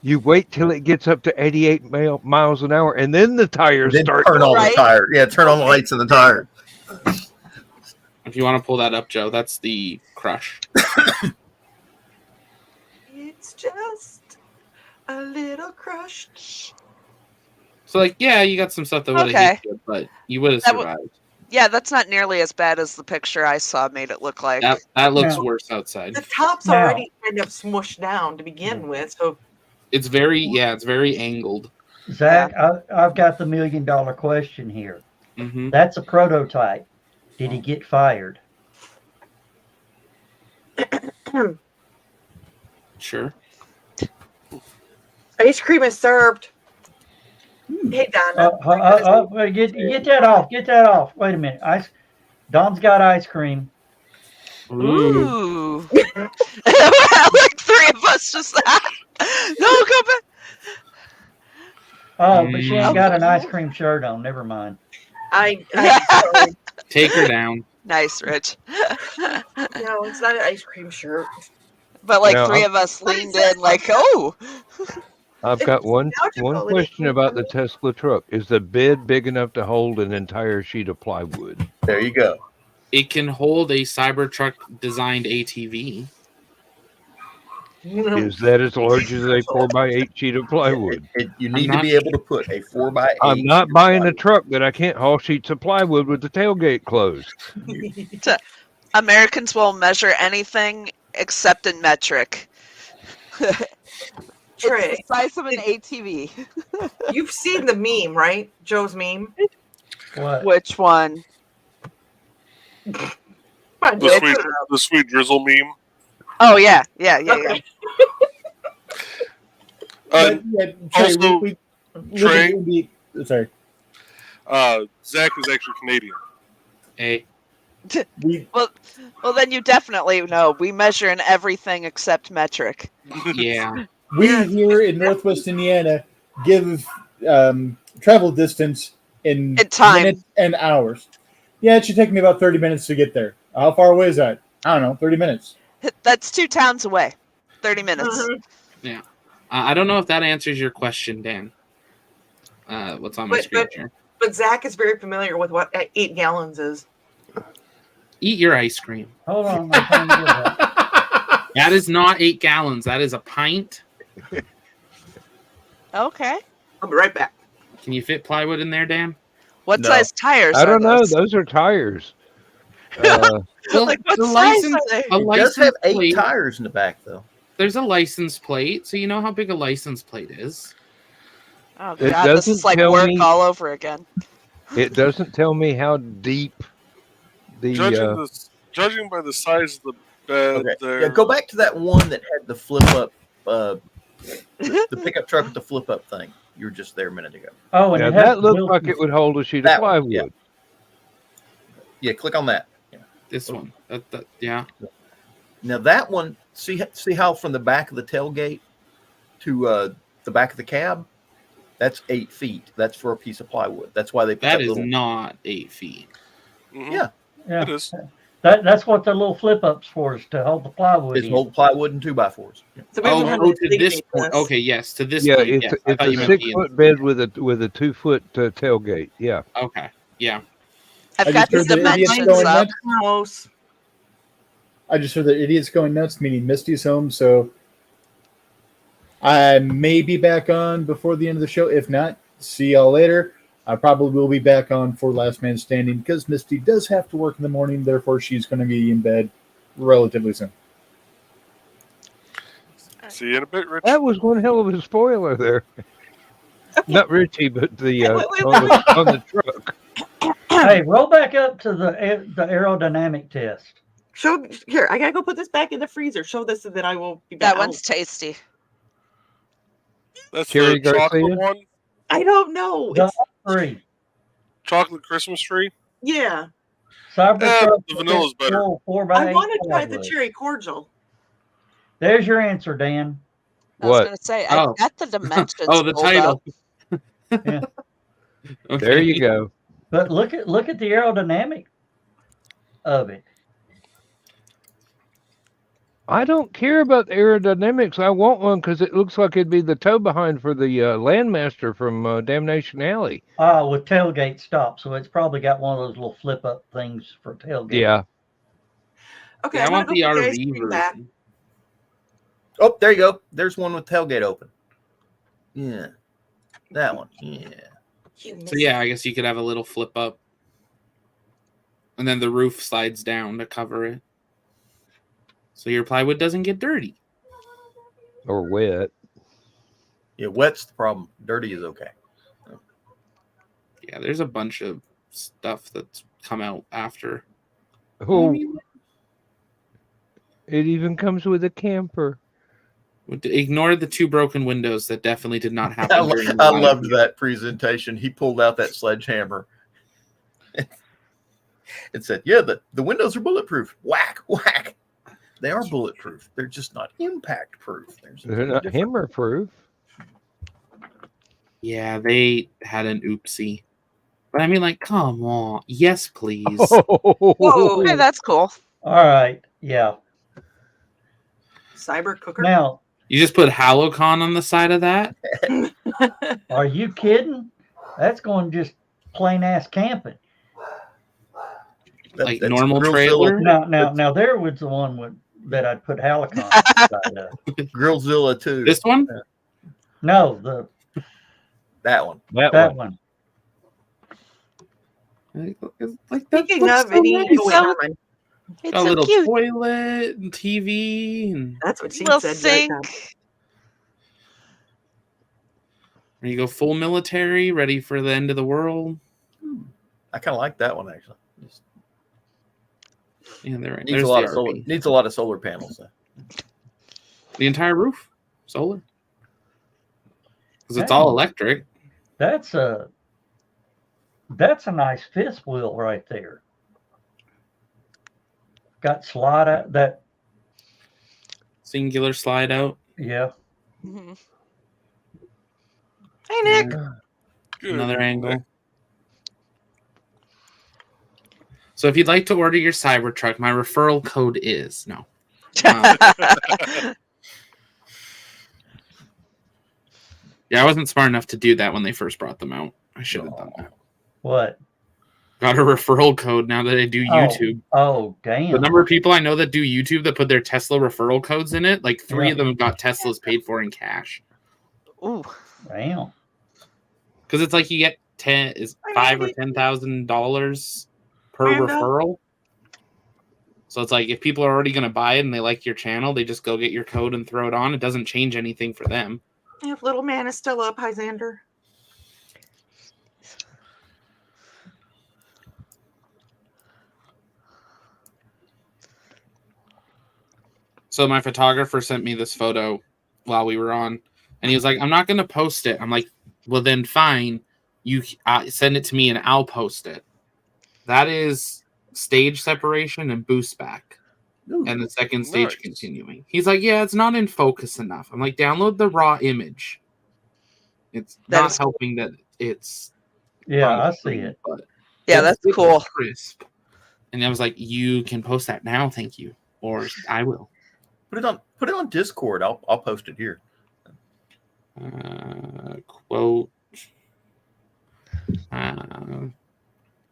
You wait till it gets up to 88 miles an hour, and then the tires Then start. turn on Right? the tire. Yeah, turn on the lights in the tire. If you want to pull that up, Joe, that's the crush. It's just a little crushed. So, like, yeah, you got some stuff that would have Okay. hit you, but you would have That would- survived. Yeah, that's not nearly as bad as the picture I saw made it look like. That looks No. worse outside. The top's Now- already kind of smushed down to begin with, so It's very angled. Zach, I've got the $1 million question here. Hmm. That's a prototype. Did he get fired? Sure. ice cream is served. Hey, Donna. Wait, get that off. Get that off. Wait a minute. Don's got ice cream. Ooh. Like 3 of us just no, come back. Oh, but she ain't got an Okay. ice cream shirt on. Never mind. I Take her down. Nice, Rich. no, it's not an ice cream shirt. But like No, 3 of us leaned in like, oh. I've got one logical. question about the Tesla truck. Is the bed big enough to hold an entire sheet of plywood? There you go. It can hold a Cybertruck designed ATV. Is that as large as a 4x8 sheet of plywood? You need not to be able to put a 4x8. I'm not buying a truck that I can't haul sheets of plywood with the tailgate closed. Americans will measure anything except in metric. Trey, It's the size of an ATV. you've seen the meme, right? Joe's meme. What? Which one? Come on, Joe, put it up. The sweet drizzle meme. Oh yeah. Okay. But, yeah, Trey, also, Trey? Sorry. Zach is actually Canadian. Hey, Well, then you definitely know. We measure in everything except metric. yeah. We here in Northwest Indiana give travel distance in time. minutes and hours. Yeah, it should take me about 30 minutes to get there. How far away is that? I don't know, 30 minutes. That's 2 towns away. 30 minutes. Mhm. I don't know if that answers your question, Dan. What's on my screen here? But Zach is very familiar with what 8 gallons is. Eat your ice cream. Hold on. I'm trying to get that. That is not 8 gallons. That is a pint. Okay. I'll be right back. Can you fit plywood in there, Dan? What No. size tires? I are don't know. those? Those are tires. Well, Like, what the size license, are they? a It does license have 8 plate. tires in the back, though. There's a license plate, so you know how big a license plate is. Oh It god, this is doesn't like tell work me- all over again. It doesn't tell me how deep the. Judging by the size of the bed, Okay. there. Yeah, go back to that one that had the flip up, the pickup truck with the flip up thing. You were just there a minute ago. Oh, and Now it has that looked Wilson's- like it would hold a sheet That of one, plywood. Yeah, click on that. Yeah. This one. Yeah. Now that one, see how from the back of the tailgate to the back of the cab, that's 8 feet. That's for a piece of plywood. That's why they put That is little. not 8 feet. Mhm. Yeah. Yeah. It is. That's what the little flip ups for, is to hold the plywood It's in. hold plywood and 2x4s. Yeah. So we haven't had To to this think point. about Okay, yes, to this Yeah, point. it's Yes. I it's thought a you meant the 6-foot bed with a 2-foot tailgate. Yeah. Okay. Yeah. I've I got just the heard the idiots dimensions going up. nuts. Close. I just heard that idiots going nuts, meaning Misty's home, so I may be back on before the end of the show. If not, see y'all later. I probably will be back on for Last Man Standing because Misty does have to work in the morning, therefore she's going to be in bed relatively soon. See you in a bit, Rich. That was one hell of a spoiler there. Not Richie, but the Wait. on the truck. Hey, roll back up to the aerodynamic test. Show here. I gotta go put this back in the freezer. Show this, and then I will be back. That one's tasty. That's Cherry the chocolate Garcia? one. I don't know. The It's, three. Chocolate Christmas tree. yeah. Cybertruck. The vanilla's better. 4x8 I want to try the plywood. cherry cordial. There's your answer, Dan. I was What? gonna say Oh. I got the dimensions. Oh, the pulled title. up. Yeah. Okay. There you go. But look at the aerodynamic of it. I don't care about the aerodynamics. I want one because it looks like it'd be the tow behind for the Landmaster from Damnation Alley. With tailgate stop, so it's probably got one of those little flip up things for tailgate. Yeah. Okay, Yeah, I I'm want gonna the go put ice RV cream back. version. Oh, there you go. There's one with tailgate open. Yeah. That one. Yeah. You So yeah, I guess you could have a little flip up. and then the roof slides down to cover it, so your plywood doesn't get dirty. Or wet. Yeah, wet's the problem. Dirty is okay. Yeah, there's a bunch of stuff that's come out after. Oh, it even comes with a camper. Ignore the 2 broken windows that definitely did not happen. I during the live loved view. that presentation. He pulled out that sledgehammer. It said, yeah, the windows are bulletproof. Whack, whack. They are bulletproof. They're just not impact proof. They're not hammer proof. Yeah, they had an oopsie. But I mean, like, come on. Yes, please. Whoa, hey, that's cool. All right. Yeah. Cyber cooker. Now, You just put HallowCon on the side of that? are you kidding? That's going just plain ass camping. Like that's normal Grillzilla. trailer? Now there was the one that I'd put HallowCon inside of. Grillzilla 2. This one? No, That one. that one. Like that Speaking looks of, so it needs nice. to wait, never mind. It's A so little cute. toilet and TV. And That's what she Little said. sink. Right now. there you go, full military, ready for the end of the world. I kind of like that one actually. Yeah, they're right. Needs There's a lot the of solar. RV. Needs a lot of solar panels. Though. The entire roof, solar. Because it's all electric. That's a nice fifth wheel right there. Got slide out that. Singular slide out. Yeah. Mhm. Hey, Nick. Good. Another angle. So if you'd like to order your Cybertruck, my referral code is no. Yeah, I wasn't smart enough to do that when they first brought them out. I should have done that. What? Got a referral code now that I do YouTube. Oh, damn. The number of people I know that do YouTube that put their Tesla referral codes in it, like 3 Yeah. of them got Teslas paid for in cash. Ooh. Damn. Because it's like you get $5,000 or $10,000 per referral. So it's like if people are already going to buy it and they like your channel, they just go get your code and throw it on. It doesn't change anything for them. If little man is still up, hi Xander. So my photographer sent me this photo while we were on, and he was like, "I'm not going to post it." I'm like, "Well, then fine. You send it to me, and I'll post it." That is stage separation and boost back, and the second stage continuing. He's like, "Yeah, it's not in focus enough." I'm like, "Download the raw image. It's not helping that it's." Yeah, I see it. But Yeah, that's it was cool. crisp. And I was like, "You can post that now, thank you, or I will." Put it on Discord. I'll post it here. Quote. Let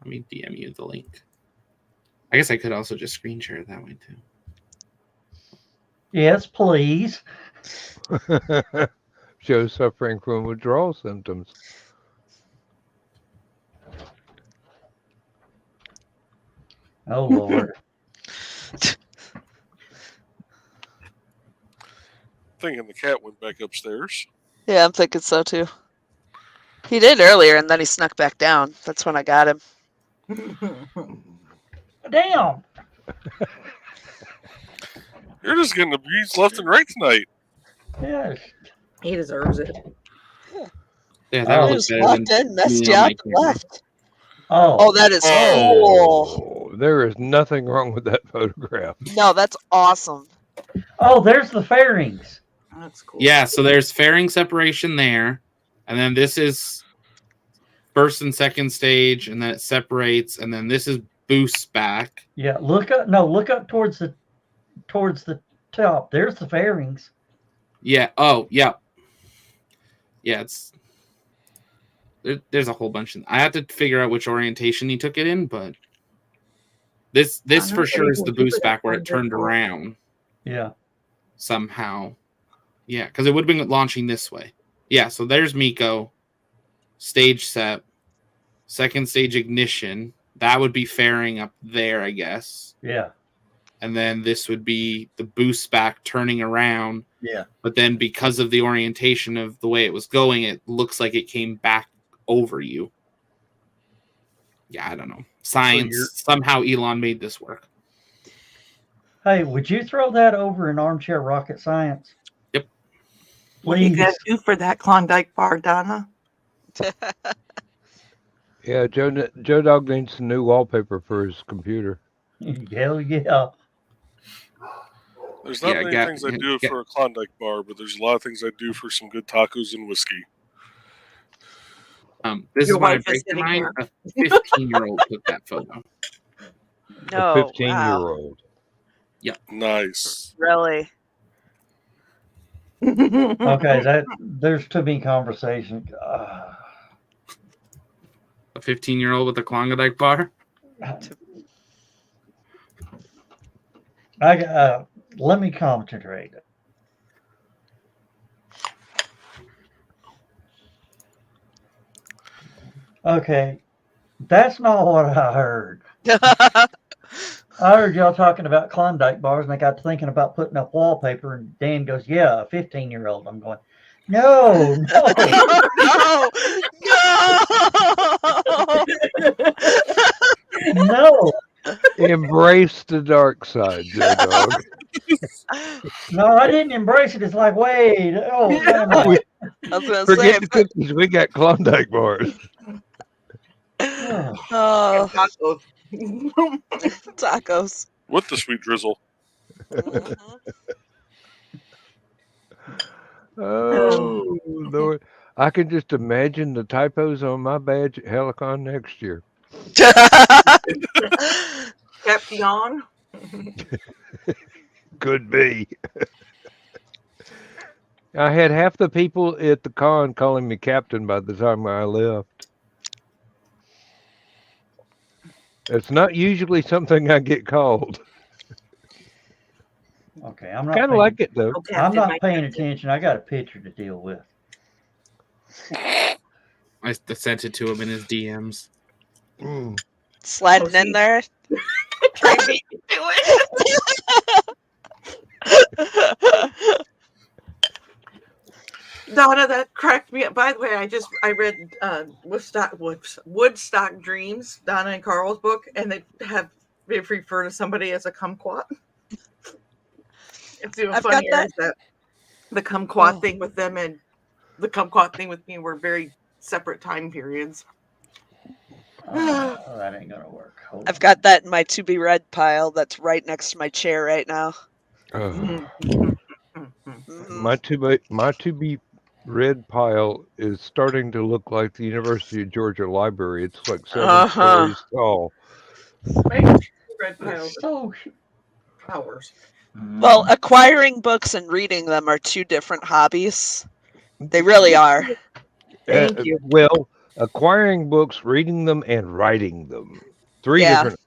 me DM you the link. I guess I could also just screen share it that way too. Yes, please. Joe suffering from withdrawal symptoms. Oh, Lord. Thinking the cat went back upstairs. Yeah, I'm thinking so too. He did earlier, and then he snuck back down. That's when I got him. Damn. You're just getting abused left and right tonight. Yes. He deserves it. Yeah, that Oh. looks better Walked than in, messed me you on out, my and camera. left. Oh. Oh, that is cool. Oh, there is nothing wrong with that photograph. No, that's awesome. Oh, there's the fairings. That's cool. Yeah, so there's fairing separation there, and then this is first and second stage, and then it separates, and then this is boost back. Yeah, look up. No, look up towards the top. There's the fairings. Yeah. Oh, yeah. Yeah, there's a whole bunch. I have to figure out which orientation he took it in, but this for sure is the boost back where it turned around Yeah. somehow. Yeah, because it would have been launching this way. Yeah, so there's Miko, stage set, second stage ignition, that would be fairing up there, I guess. Yeah. And then this would be the boost back turning around. Yeah. But then because of the orientation of the way it was going, it looks like it came back over you. Yeah, I don't know. Science, somehow Elon made this work. Hey, would you throw that over in armchair rocket science? Yep. What do you Please. guys do for that Klondike bar, Donna? Yeah, Joe Dog needs some new wallpaper for his computer. Hell yeah. There's not Yeah, many things I do for a Klondike bar, but there's a lot of things I do for some good tacos and whiskey. This Your is what I wife is break to sitting mind. here. A 15-year-old took that photo. No, A 15-year-old. Nice. Really? Okay, there's too many conversation. A 15-year-old with a Klondike bar? Let me concentrate. Okay, that's not what I heard. I heard y'all talking about Klondike bars, and I got thinking about putting up wallpaper. And Dan goes, "Yeah, a 15-year-old." I'm going, "No, No, no. no, Embrace the dark side, Joe Dog. no! I didn't embrace it. It's like, wait, oh, I was gonna say, Forget the cookies. We got Klondike bars. oh, oh, tacos. With the sweet drizzle. Mhm. Oh, Lord. I can just imagine the typos on my badge at HallowCon next year. Captain. Could be. I had half the people at the con calling me captain by the time I left. It's not usually something I get called. okay. I'm not Kind of paying, like it though. I'm not paying attention. I got a picture to deal with. I sent it to him in his DMs. Sliding in there. Try me to do it. Donna, that cracked me up. By the way, I read Woodstock Dreams, Donna and Carl's book, and they refer to somebody as a kumquat. It's even I've got funnier that. is that the kumquat thing with them and the kumquat thing with me were very separate time periods. Oh, that ain't gonna work. Hold I've got that in my to be read pile that's right next to my chair right now. Mhm. My to be read pile is starting to look like the University of Georgia Library. It's like 7 stories tall. Red piles So, hours. Well, acquiring books and reading them are two different hobbies. They really are. Thank you. Well, acquiring books, reading them, and writing them. Three Yeah. different.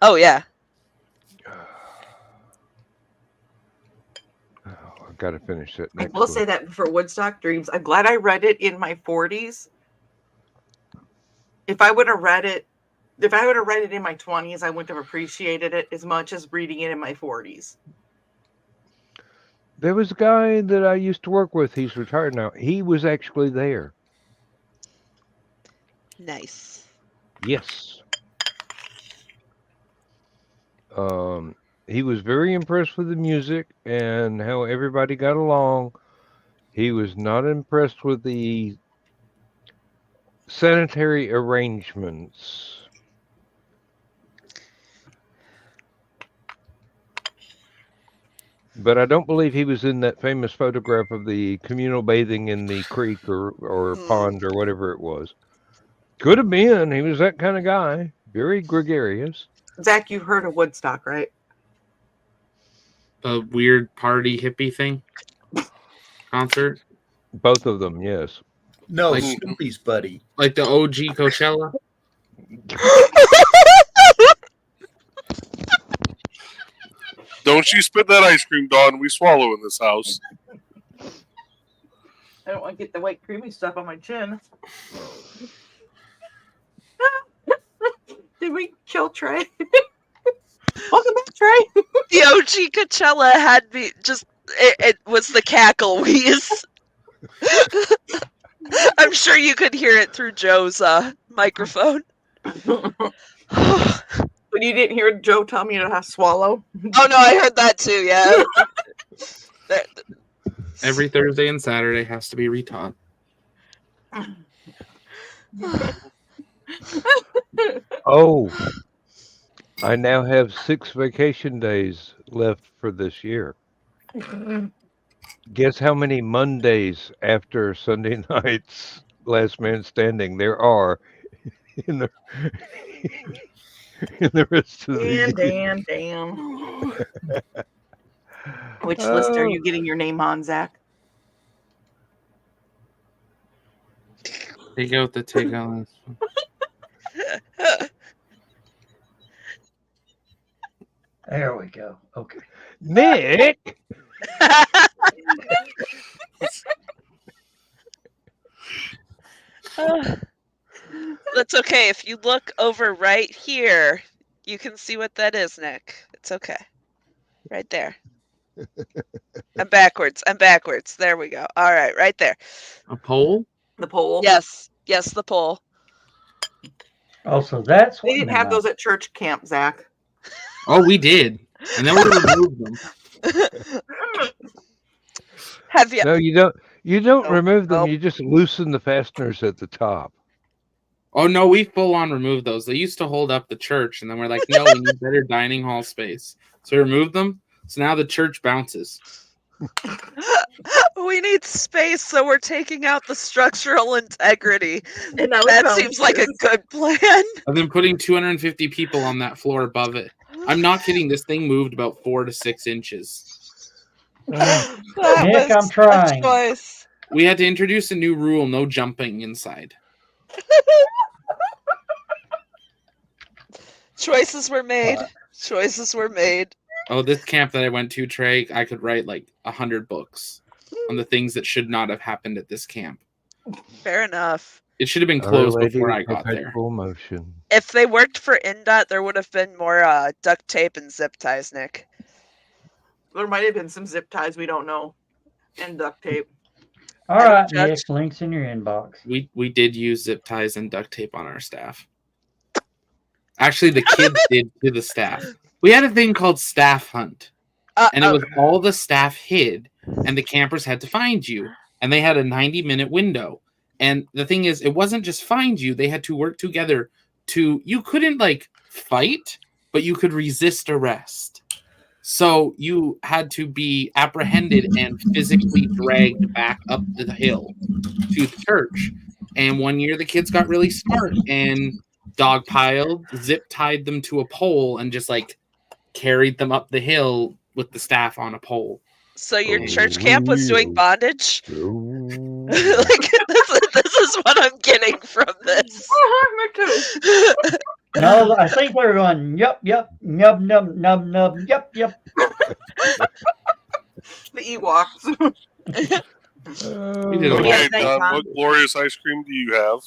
Oh yeah. Oh, I got to finish that I next will one. say that for Woodstock Dreams, I'm glad I read it in my 40s. If I would have read it in my 20s, I wouldn't have appreciated it as much as reading it in my 40s. There was a guy that I used to work with. He's retired now. He was actually there. Nice. Yes. He was very impressed with the music and how everybody got along. He was not impressed with the sanitary arrangements. But I don't believe he was in that famous photograph of the communal bathing in the creek or pond or whatever it was. Could have been. He was that kind of guy. Very gregarious. Zach, you've heard of Woodstock, right? The weird party hippie thing concert, Both of them, yes. No, Like- Snoopy's buddy. like the OG Coachella. Don't you spit that ice cream, Dawn. We swallow in this house. I don't want to get the white creamy stuff on my chin. Did we kill Trey? Welcome back, Trey. The OG Coachella had me just. It was the cackle wheeze. I'm sure you could hear it through Joe's microphone. But you didn't hear Joe tell me to swallow? Oh no, I heard that too. Yeah. Every Thursday and Saturday has to be retaught. Oh, I now have 6 vacation days left for this year. Guess how many Mondays after Sunday night's Last Man Standing there are in the in the rest of the year? Damn. Which list are you getting your name on, Zach? Take out the take on this. There we go. Okay. Nick. That's okay. If you look over right here, you can see what that is, Nick. It's okay. Right there. I'm backwards. There we go. All right, right there. A poll? The poll. Yes, the pole. Oh, so that's what They didn't have those at church camp, Zach. Oh, we did. And then we removed them. Have you? No, you don't. You don't Nope, remove them. nope. You just loosen the fasteners at the top. Oh no, we full on removed those. They used to hold up the church, and then we're like, no, we need better dining hall space. So we removed them. So now the church bounces. We need space, so we're taking out the structural integrity. And now That seems like a good plan. And then putting 250 people on that floor above it. I'm not kidding. This thing moved about 4 to 6 inches. That Nick, was I'm trying. a choice. We had to introduce a new rule: no jumping inside. Choices were made. Oh, this camp that I went to, Trey, I could write like 100 books on the things that should not have happened at this camp. Fair enough. It should have been Our closed Lady before of I got there. Perpetual Motion. If they worked for INDOT, there would have been more duct tape and zip ties, Nick. There might have been some zip ties we don't know. And duct tape. All right, Judge. Nick. Links in your inbox. We did use zip ties and duct tape on our staff. Actually, the kids did to the staff. We had a thing called staff hunt. And it was all the staff hid, and the campers had to find you. And they had a 90-minute window. And the thing is, it wasn't just find you. They had to work together to... You couldn't, like, fight, but you could resist arrest. So you had to be apprehended and physically dragged back up the hill to the church. And one year the kids got really smart and dogpiled, zip-tied them to a pole, and just, like, carried them up the hill with the staff on a pole. So your church camp was doing bondage? Like, this is what I'm getting from this. Me too. No, I think we're going, yup, nub, yup. The Ewoks. We did a lot. Okay, thanks, Don, Tom. what glorious ice cream do you have?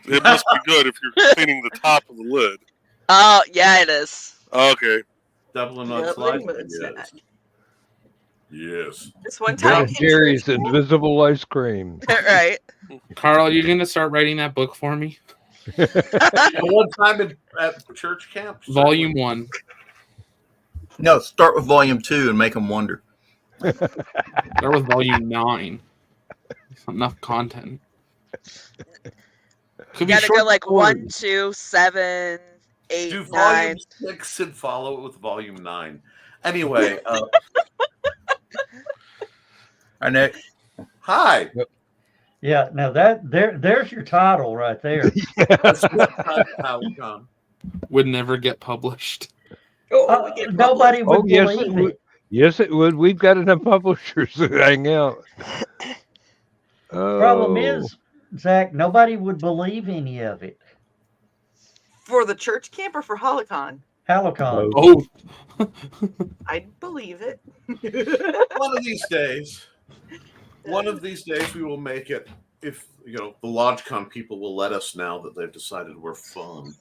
It must be good if you're cleaning the top of the lid. Oh, yeah, it is. Okay. Double and Yeah, slice. liquid. Yes. This one time. Ben Jerry's invisible ice cream. Right. Carl, you're going to start writing that book for me? One time at church camp. Volume 1. No, start with volume 2 and make them wonder. Start with volume 9. Enough content. You gotta go like 1, 2, 7, 8, Do 9. volume 6 and follow it with volume 9. Anyway, Hi, Nick. hi. Yeah, now there's your title right there. That's what time HallowCon. Would never get published. Nobody would yes, believe it it. would. Yes, it would. We've got enough publishers that hang out. Problem is, Zach, nobody would believe any of it. For the church camp or for HallowCon? HallowCon. Oh, I'd believe it. One of these days we will make it if the LodgeCon people will let us now that they've decided we're fun,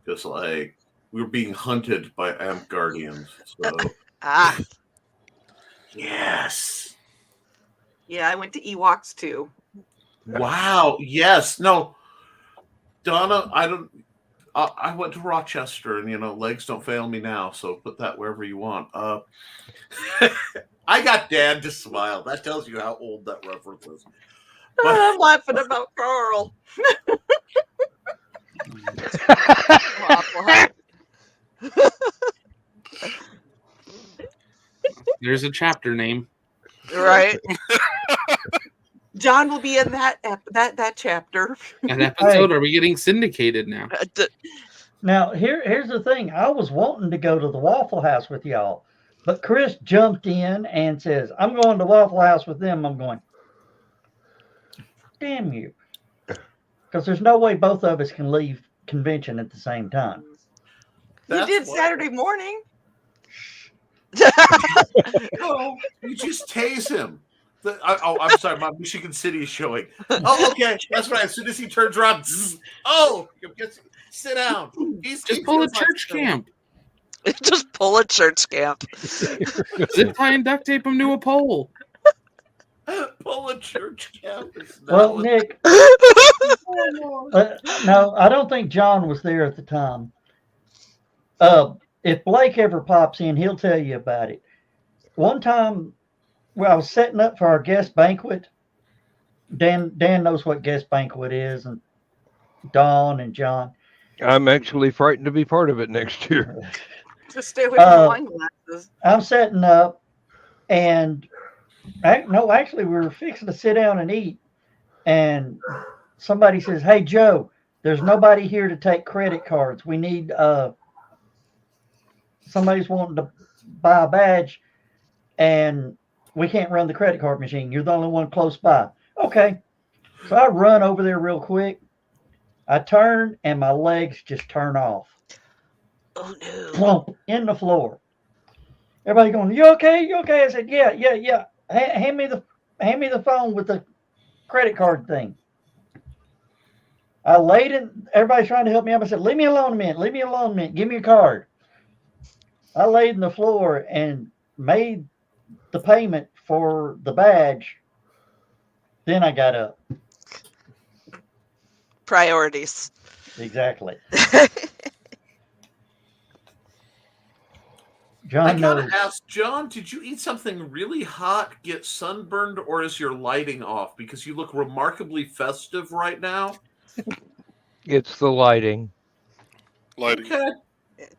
because like we're being hunted by Amp Guardians. So Ah, yes, Yeah, I went to Ewoks too. wow, yes, no, Donna, I went to Rochester, and legs don't fail me now. So put that wherever you want. I got Dan to smile. That tells you how old that reference is. But I'm laughing about Carl. There's a chapter name. right. John will be in that chapter. An episode. Are we getting syndicated now? Now, here's the thing. I was wanting to go to the Waffle House with y'all, but Chris jumped in and says, I'm going to Waffle House with them. I'm going, damn you. Because there's no way both of us can leave convention at the same time. You did Saturday morning. No, you just tase him. I'm sorry, my Michigan City is showing. Oh, okay, that's right. As soon as he turns around, sit down. Just pull a church camp. Just pull a church camp. Zip tie and duct tape him to a pole. Pull a church camp. Well, Nick, no, I don't think John was there at the time. If Blake ever pops in, he'll tell you about it. One time, I was setting up for our guest banquet. Dan knows what guest banquet is, and Dawn and John. I'm actually frightened to be part of it next year. Just stay away from the wine glasses. I'm setting up, and actually, we were fixing to sit down and eat, and somebody says, "Hey, Joe, there's nobody here to take credit cards. We need somebody's wanting to buy a badge, and we can't run the credit card machine. You're the only one close by." Okay. So I run over there real quick. I turn, and my legs just turn off. Oh, no. Plump in the floor. Everybody going, "You okay? You okay?" I said, yeah. Hand me the phone with the credit card thing. I laid it. Everybody's trying to help me up. I said, leave me alone a minute. Give me a card. I laid in the floor and made the payment for the badge. Then I got up. Priorities. Exactly. I John gotta knows. ask, John, did you eat something really hot, get sunburned, or is your lighting off? Because you look remarkably festive right now. It's the lighting. Okay.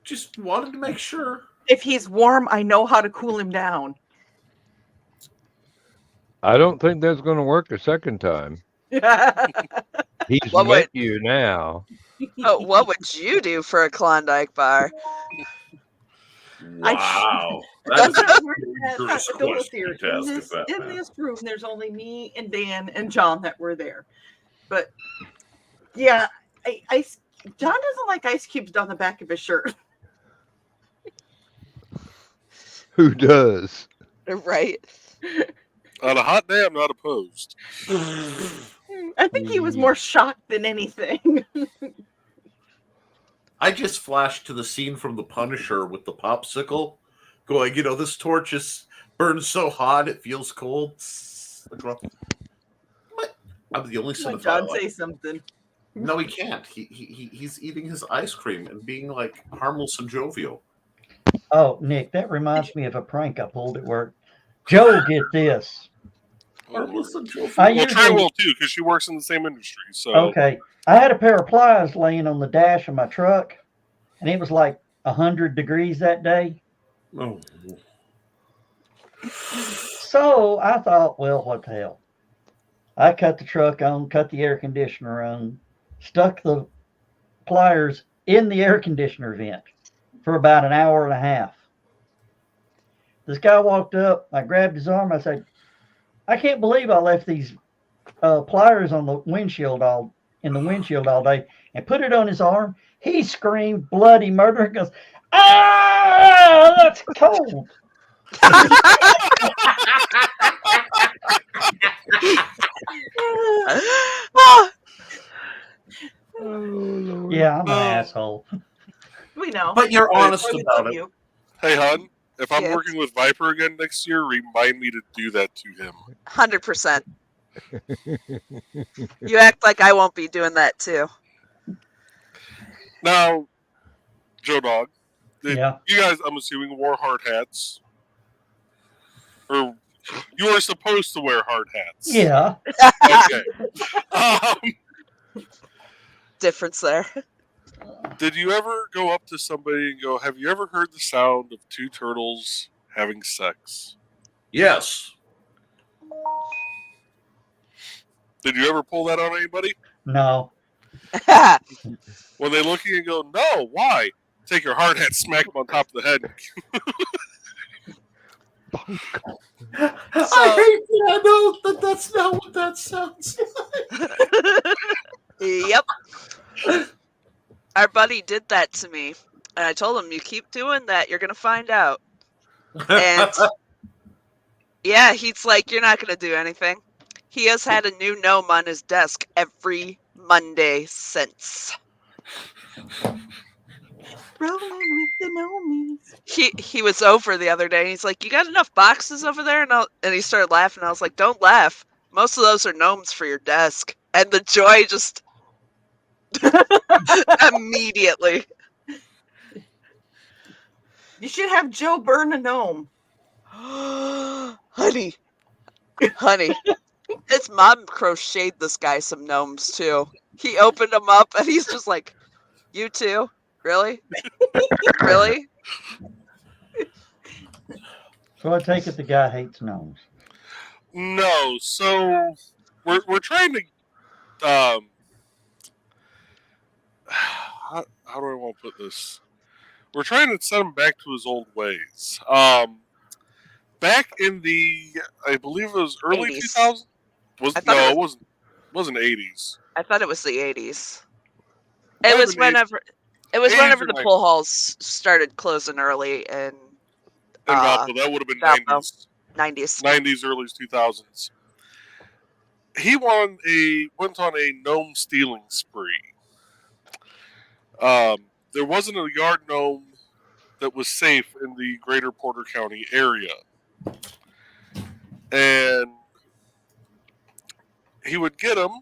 Just wanted to make sure. If he's warm, I know how to cool him down. I don't think that's going to work a second time. He's What met you now. Oh, what would you do for a Klondike bar? Wow. That's That's not here. In this room, there's only me and Dan and John that were there. But yeah, John doesn't like ice cubes down the back of his shirt. Who does? Right. On a hot day, I'm not opposed. I think he was more shocked than anything. I just flashed to the scene from The Punisher with the popsicle, going, this torch is burns so hot it feels cold. What? I'm the only cinephile. John, say something. No, he can't. He's eating his ice cream and being like harmless and jovial. Oh, Nick, that reminds me of a prank I pulled at work. Joe, get this. Harmless and jovial. Well, Trey will too, because she works in the same industry. So Okay. I had a pair of pliers laying on the dash of my truck, and it was like 100 degrees that day. Oh. So I thought, well, what the hell? I cut the truck on, cut the air conditioner on, stuck the pliers in the air conditioner vent for about an hour and a half. This guy walked up. I grabbed his arm. I said, I can't believe I left these pliers on the windshield all day, and put it on his arm. He screamed bloody murder and goes, "Ah, that's cold." Ah, Oh, Lord. Yeah, I'm an asshole. We know. But you're honest We about love it. you. Hey, hon, if I'm Yes. working with Viper again next year, remind me to do that to him. 100%. You act like I won't be doing that too. Now, Joe Dog, Yeah. you guys, I'm assuming, wore hard hats. Or you are supposed to wear hard hats. Yeah. Okay. Difference there. Did you ever go up to somebody and go, have you ever heard the sound of two turtles having sex? Yes. Did you ever pull that on anybody? No. When they look at you and go, no, why? Take your hard hat, smack them on top of the head. I hate that. I know that's not what that sounds like. Yep. Our buddy did that to me. And I told him, you keep doing that, you're going to find out. And yeah, he's like, you're not going to do anything. He has had a new gnome on his desk every Monday since. Rolling with the gnomies. He was over the other day and he's like, you got enough boxes over there? And he started laughing. I was like, don't laugh. Most of those are gnomes for your desk. And the joy just immediately. You should have Joe burn a gnome. Honey, his mom crocheted this guy some gnomes too. He opened them up and he's just like, you too? Really? Really? So I take it the guy hates gnomes. No, so we're trying to how do I want to put this? We're trying to set him back to his old ways. Back in the, I believe it was early 80s. 2000s. It wasn't 80s. I thought it was the 80s. Might It have was been whenever 80s or the 90s. pool halls started closing early and In Valpo, that would have been Valpo. 90s. 90s. 90s, early 2000s. He went on a gnome stealing spree. There wasn't a yard gnome that was safe in the greater Porter County area. And he would get them,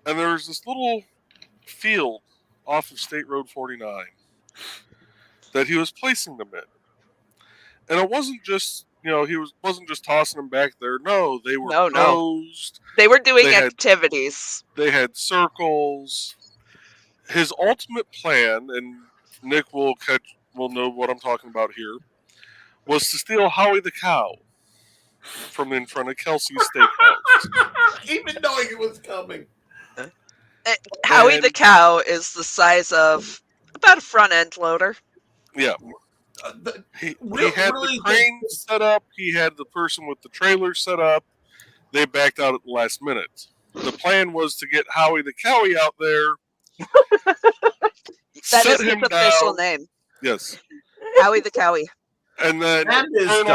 and there was this little field off of State Road 49 that he was placing them in. And it wasn't just, wasn't just tossing them back there. No, they were posed. They were doing activities. They had circles. His ultimate plan, and Nick will know what I'm talking about here, was to steal Howie the cow from in front of Kelsey's Steakhouse. Even knowing it was coming. Howie the cow is the size of about a front end loader. Yeah. He had the crane set up. He had the person with the trailer set up. They backed out at the last minute. The plan was to get Howie the Cowie out there. That is his official name. Yes. Howie the Cowie. And then turn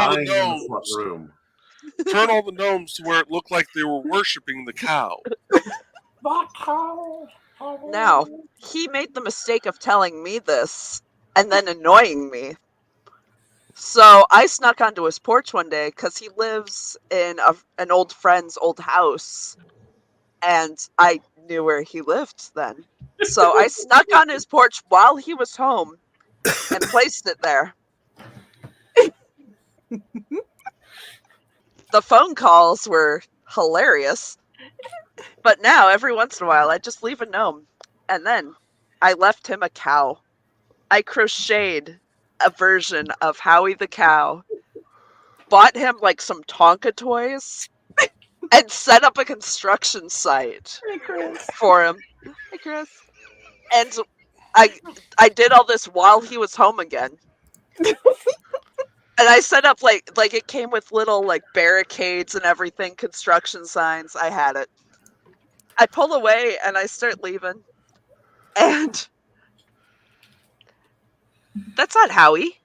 all the gnomes to where it looked like they were worshiping the cow. Now, he made the mistake of telling me this and then annoying me. So I snuck onto his porch one day because he lives in an old friend's old house. And I knew where he lived then. So I snuck on his porch while he was home and placed it there. The phone calls were hilarious. But now, every once in a while, I just leave a gnome. And then I left him a cow. I crocheted a version of Howie the cow, bought him like some Tonka toys, and set up a construction site for him. Hey, Chris. And I did all this while he was home again. And I set up like it came with little like barricades and everything, construction signs. I had it. I pull away and I start leaving. And that's not Howie.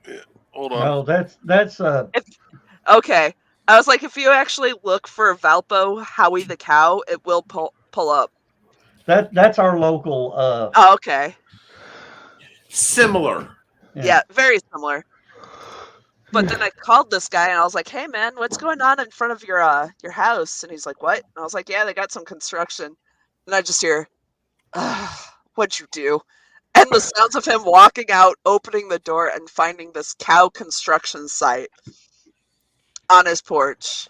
Yeah, hold on. No, that's Okay. I was like, if you actually look for Valpo Howie the cow, it will pull up. That's our local. Oh, okay. Similar. Yeah, very similar. But then I called this guy and I was like, "Hey man, what's going on in front of your house?" And he's like, "What?" And I was like, "Yeah, they got some construction." And I just hear, "What'd you do?" And the sounds of him walking out, opening the door, and finding this cow construction site on his porch.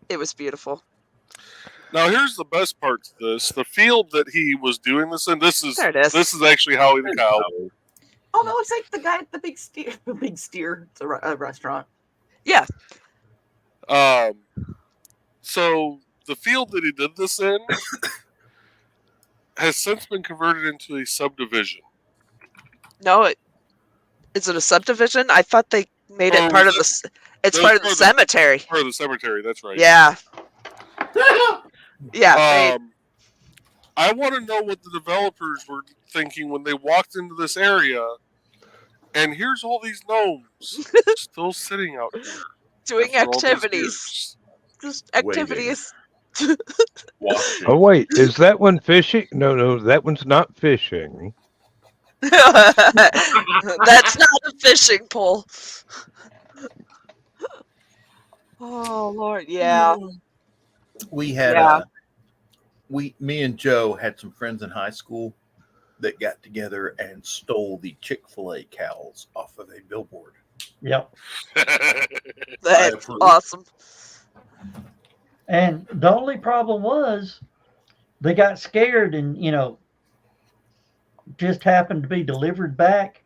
It was beautiful. Now here's the best part to this: the field that he was doing this in. This is actually Howie the cow. Oh no, it's like the guy at the Big Steer. The Big Steer. It's a restaurant. Yeah. So the field that he did this in has since been converted into a subdivision. No, is it a subdivision? I thought they made it part of the. It's part of the cemetery. Part of the cemetery. That's right. Yeah. Yeah. I want to know what the developers were thinking when they walked into this area, and here's all these gnomes still sitting out here doing activities. Just activities. Oh wait, is that one fishing? No, that one's not fishing. That's not a fishing pole. Oh Lord, yeah. We had me and Joe had some friends in high school that got together and stole the Chick-fil-A cows off of a billboard. Yep. That's awesome. And the only problem was they got scared and, just happened to be delivered back.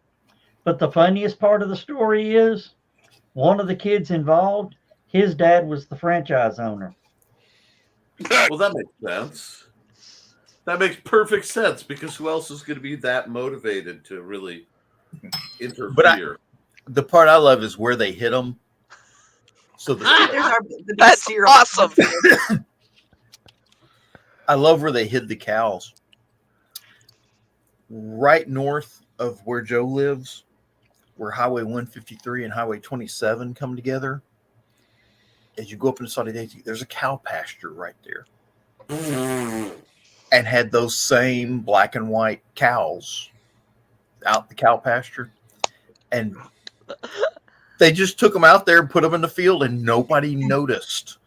But the funniest part of the story is one of the kids involved, his dad was the franchise owner. Well, that makes sense. That makes perfect sense because who else is going to be that motivated to really interfere? The part I love is where they hit them. So that's awesome. I love where they hid the cows. Right north of where Joe lives, where Highway 153 and Highway 27 come together, as you go up into Saudi Daisy, there's a cow pasture right there. And had those same black and white cows out the cow pasture. And they just took them out there and put them in the field, and nobody noticed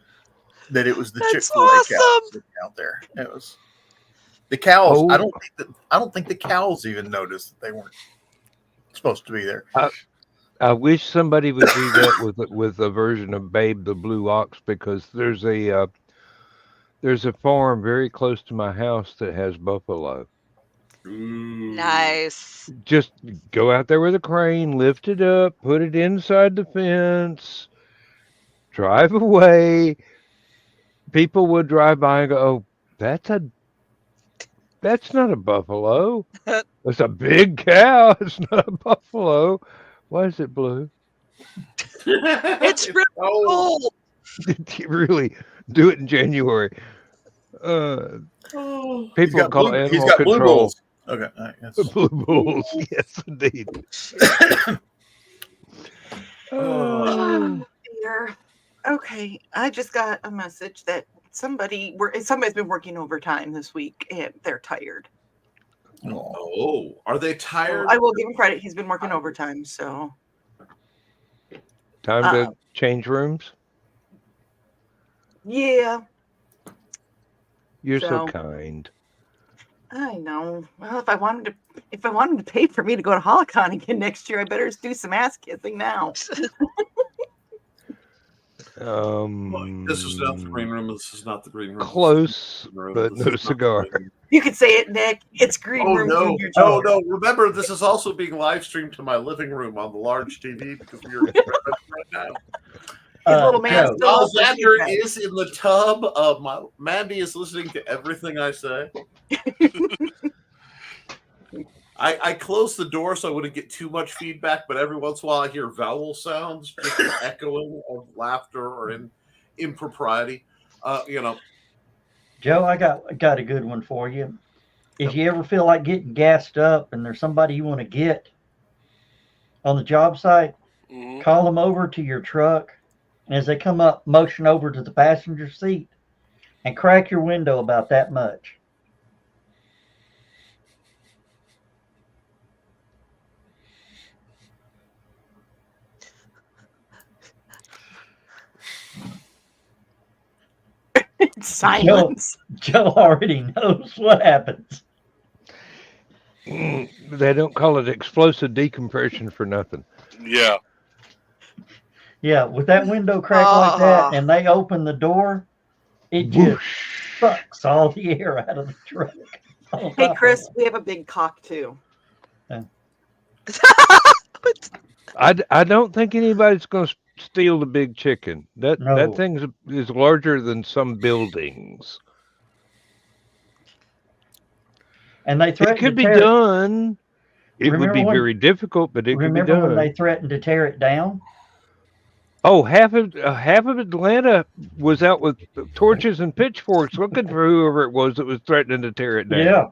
that it was the Chick-fil-A cows out there. It was the cows. Oh. I don't think the cows even noticed that they weren't supposed to be there. I wish somebody would do that with a version of Babe the Blue Ox, because there's a farm very close to my house that has buffalo. Nice. Just go out there with a crane, lift it up, put it inside the fence, drive away. People would drive by and go, "Oh, that's not a buffalo. It's a big cow. It's not a buffalo. Why is it blue?" It's really cold. Really, do it in January. People call animal he's got control. blue bulls. Okay, Blue bulls. Yes, indeed. Oh dear. Okay, I just got a message that somebody's been working overtime this week and they're tired. Oh, are they tired? I will give him credit. He's been working overtime, so Time to change rooms. yeah. You're so kind. I know. Well, if I wanted to pay for me to go to HallowCon again next year, I better do some ass kissing now. This is not the green room. This is not the green room. Close, but no cigar. You could say it, Nick. It's green room. No. Remember, this is also being live streamed to my living room on the large TV because we are right now. Little man Alexander is in the tub. Mandy is listening to everything I say. I closed the door so I wouldn't get too much feedback, but every once in a while I hear vowel sounds, just echoing of laughter or impropriety. Joe, I got a good one for you. If you ever feel like getting gassed up and there's somebody you want to get on the job site, call them over to your truck And as they come up, motion over to the passenger seat and crack your window about that much. Silence. Joe already knows what happens. They don't call it explosive decompression for nothing. Yeah. Yeah, with that window crack like that, and they open the door, it just sucks all the air out of the truck. Hey, Chris, we have a big cock too. I don't think anybody's going to steal the big chicken. That No. thing is larger than some buildings. And they It threatened could to be tear done. It would Remember be when- very difficult, but it could be Remember done. when they threatened to tear it down? Oh, half of Atlanta was out with torches and pitchforks looking for whoever it was that was threatening to tear it down. Yeah.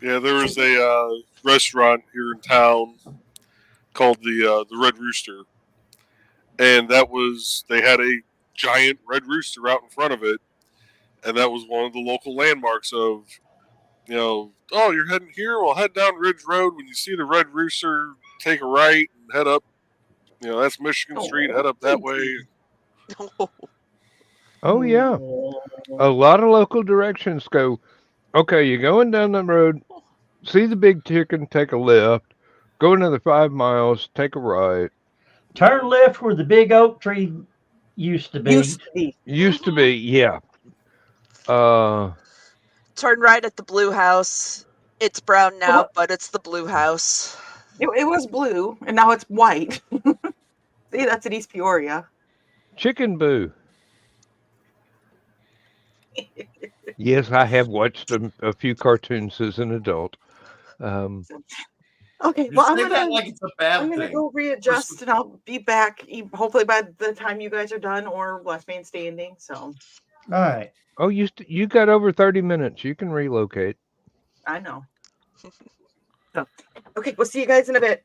Yeah, there was a restaurant here in town called the Red Rooster, and they had a giant red rooster out in front of it, and that was one of the local landmarks of, oh, you're heading here? Well, head down Ridge Road. When you see the Red Rooster, take a right and head up. That's Michigan Street. Head up that way. Oh yeah, a lot of local directions go. Okay, you're going down the road. See the big chicken, take a left. Go another 5 miles, take a right. Turn left where the big oak tree used to be. Used to be, yeah. Turn right at the blue house. It's brown now, but it's the blue house. It was blue, and now it's white. See, that's in East Peoria. Chicken Boo. Yes, I have watched a few cartoons as an adult. Okay, You well, I'm say gonna that like it's a bad I'm gonna thing. go readjust, and I'll be back hopefully by the time you guys are done or last man standing. So, All right. Oh, you got over 30 minutes. You can relocate. I know. So, okay, we'll see you guys in a bit.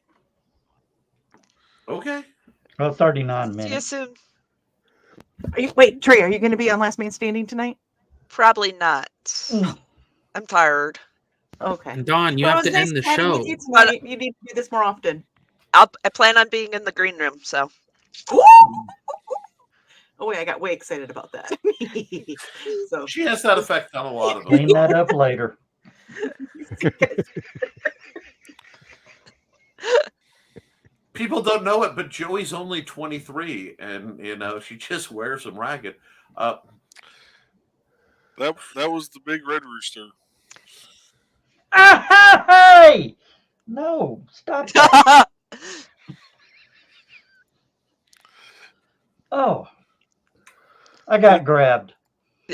Okay. Well, 39 See you minutes. soon. Wait, Trey, are you going to be on Last Man Standing tonight? Probably not. I'm tired. Okay. And Dawn, you have to end the show. You need to do this more often. I plan on being in the green room, so. Oh wait, I got way excited about that. So She has that effect on a lot of them. Clean that up later. People don't know it, but Joey's only 23, and she just wears them ragged. That was the big Red Rooster. Hey! No, stop that. Oh, I got grabbed.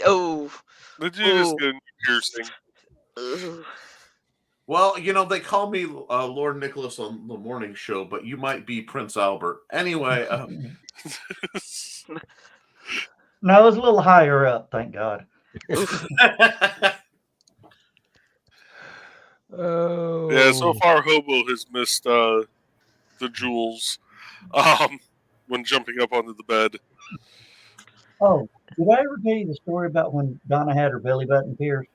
Oh. Did you just get a piercing? Well, they call me Lord Nicholas on the morning show, but you might be Prince Albert. Anyway. No, it was a little higher up, thank God. Oh. Yeah, so far Hobo has missed the jewels when jumping up onto the bed. Oh, did I ever tell you the story about when Donna had her belly button pierced?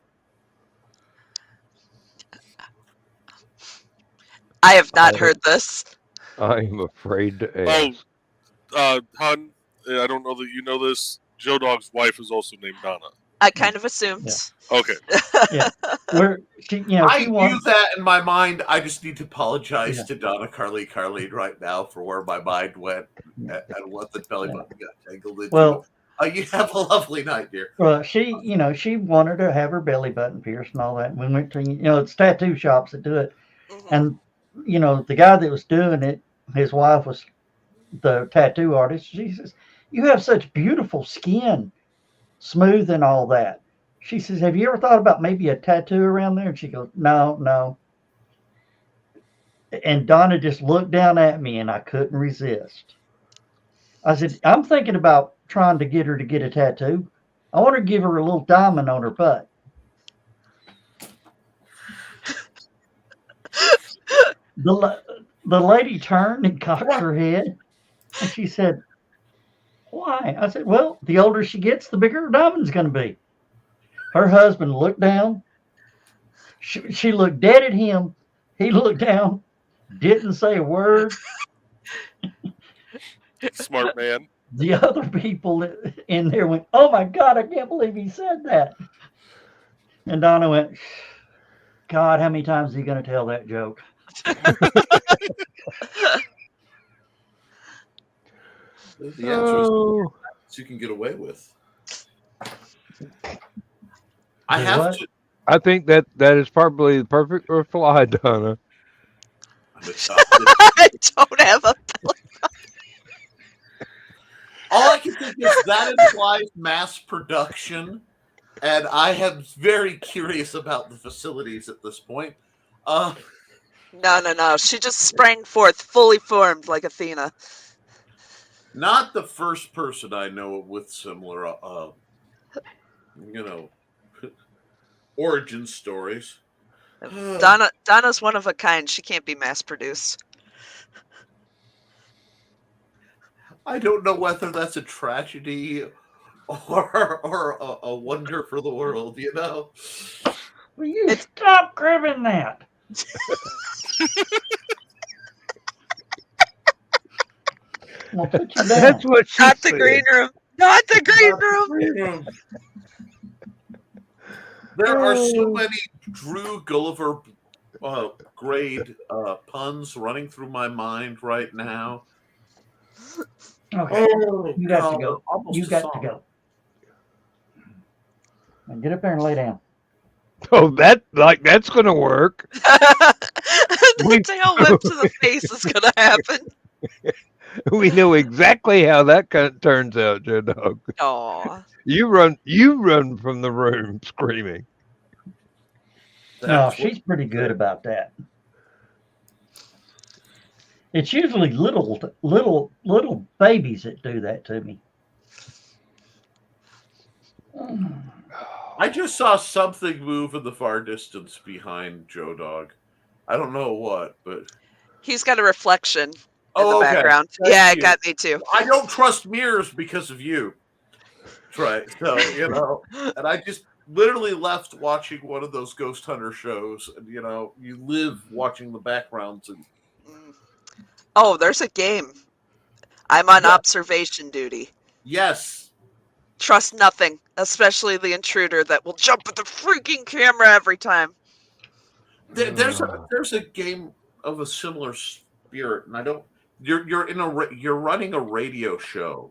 I have not heard this. I'm afraid to ask. Hun, I don't know that you know this. Joe Dog's wife is also named Donna. I kind of assumed. Yeah. Okay. Yeah. Where I knew that in my mind. I just need to apologize to Donna Carlene right now for where my mind went and what the belly button got tangled into. Well, you have a lovely night, dear. Well, she wanted to have her belly button pierced and all that. We went to, it's tattoo shops that do it. Mm-hmm. And, the guy that was doing it, his wife was the tattoo artist. She says, "You have such beautiful skin, smooth and all that." She says, "Have you ever thought about maybe a tattoo around there?" And she goes, No. And Donna just looked down at me and I couldn't resist. I said, "I'm thinking about trying to get her to get a tattoo. I want to give her a little diamond on her butt." The lady turned and cocked her head, and she said, "Why?" I said, "Well, the older she gets, the bigger her diamond's going to be." Her husband looked down. She looked dead at him. He looked down, didn't say a word. Smart man. The other people in there went, "Oh my God, I can't believe he said that." And Donna went, "God, how many times is he going to tell that joke?" The answer is you can get away with. I have to. I think that is probably the perfect reply, Donna. I don't have a All I can think is that implies mass production, and I am very curious about the facilities at this point. No. She just sprang forth, fully formed like Athena. Not the first person I know with similar, origin stories. Donna's one of a kind. She can't be mass produced. I don't know whether that's a tragedy or a wonder for the world, you know? Will you stop cribbing that? I'll put you down. That's what she Not said. the green room. Not the green room. There are so many Drew Gulliver grade puns running through my mind right now. Okay. You got to go. You got to go. And get up there and lay down. Oh, that's going to work. The tail whip to the face is going to happen. We know exactly how that turns out, Joe Dog. Aw. You run from the room screaming. No, she's pretty good about that. It's usually little babies that do that to me. I just saw something move in the far distance behind Joe Dog. I don't know what, but He's got a reflection in the background. Yeah, it got me too. I don't trust mirrors because of you. Right. So, and I just literally left watching one of those ghost hunter shows, and you live watching the backgrounds. And oh, there's a game. I'm on observation duty. Yes. Trust nothing, especially the intruder that will jump at the freaking camera every time. There's a game of a similar spirit, and I don't. You're running a radio show.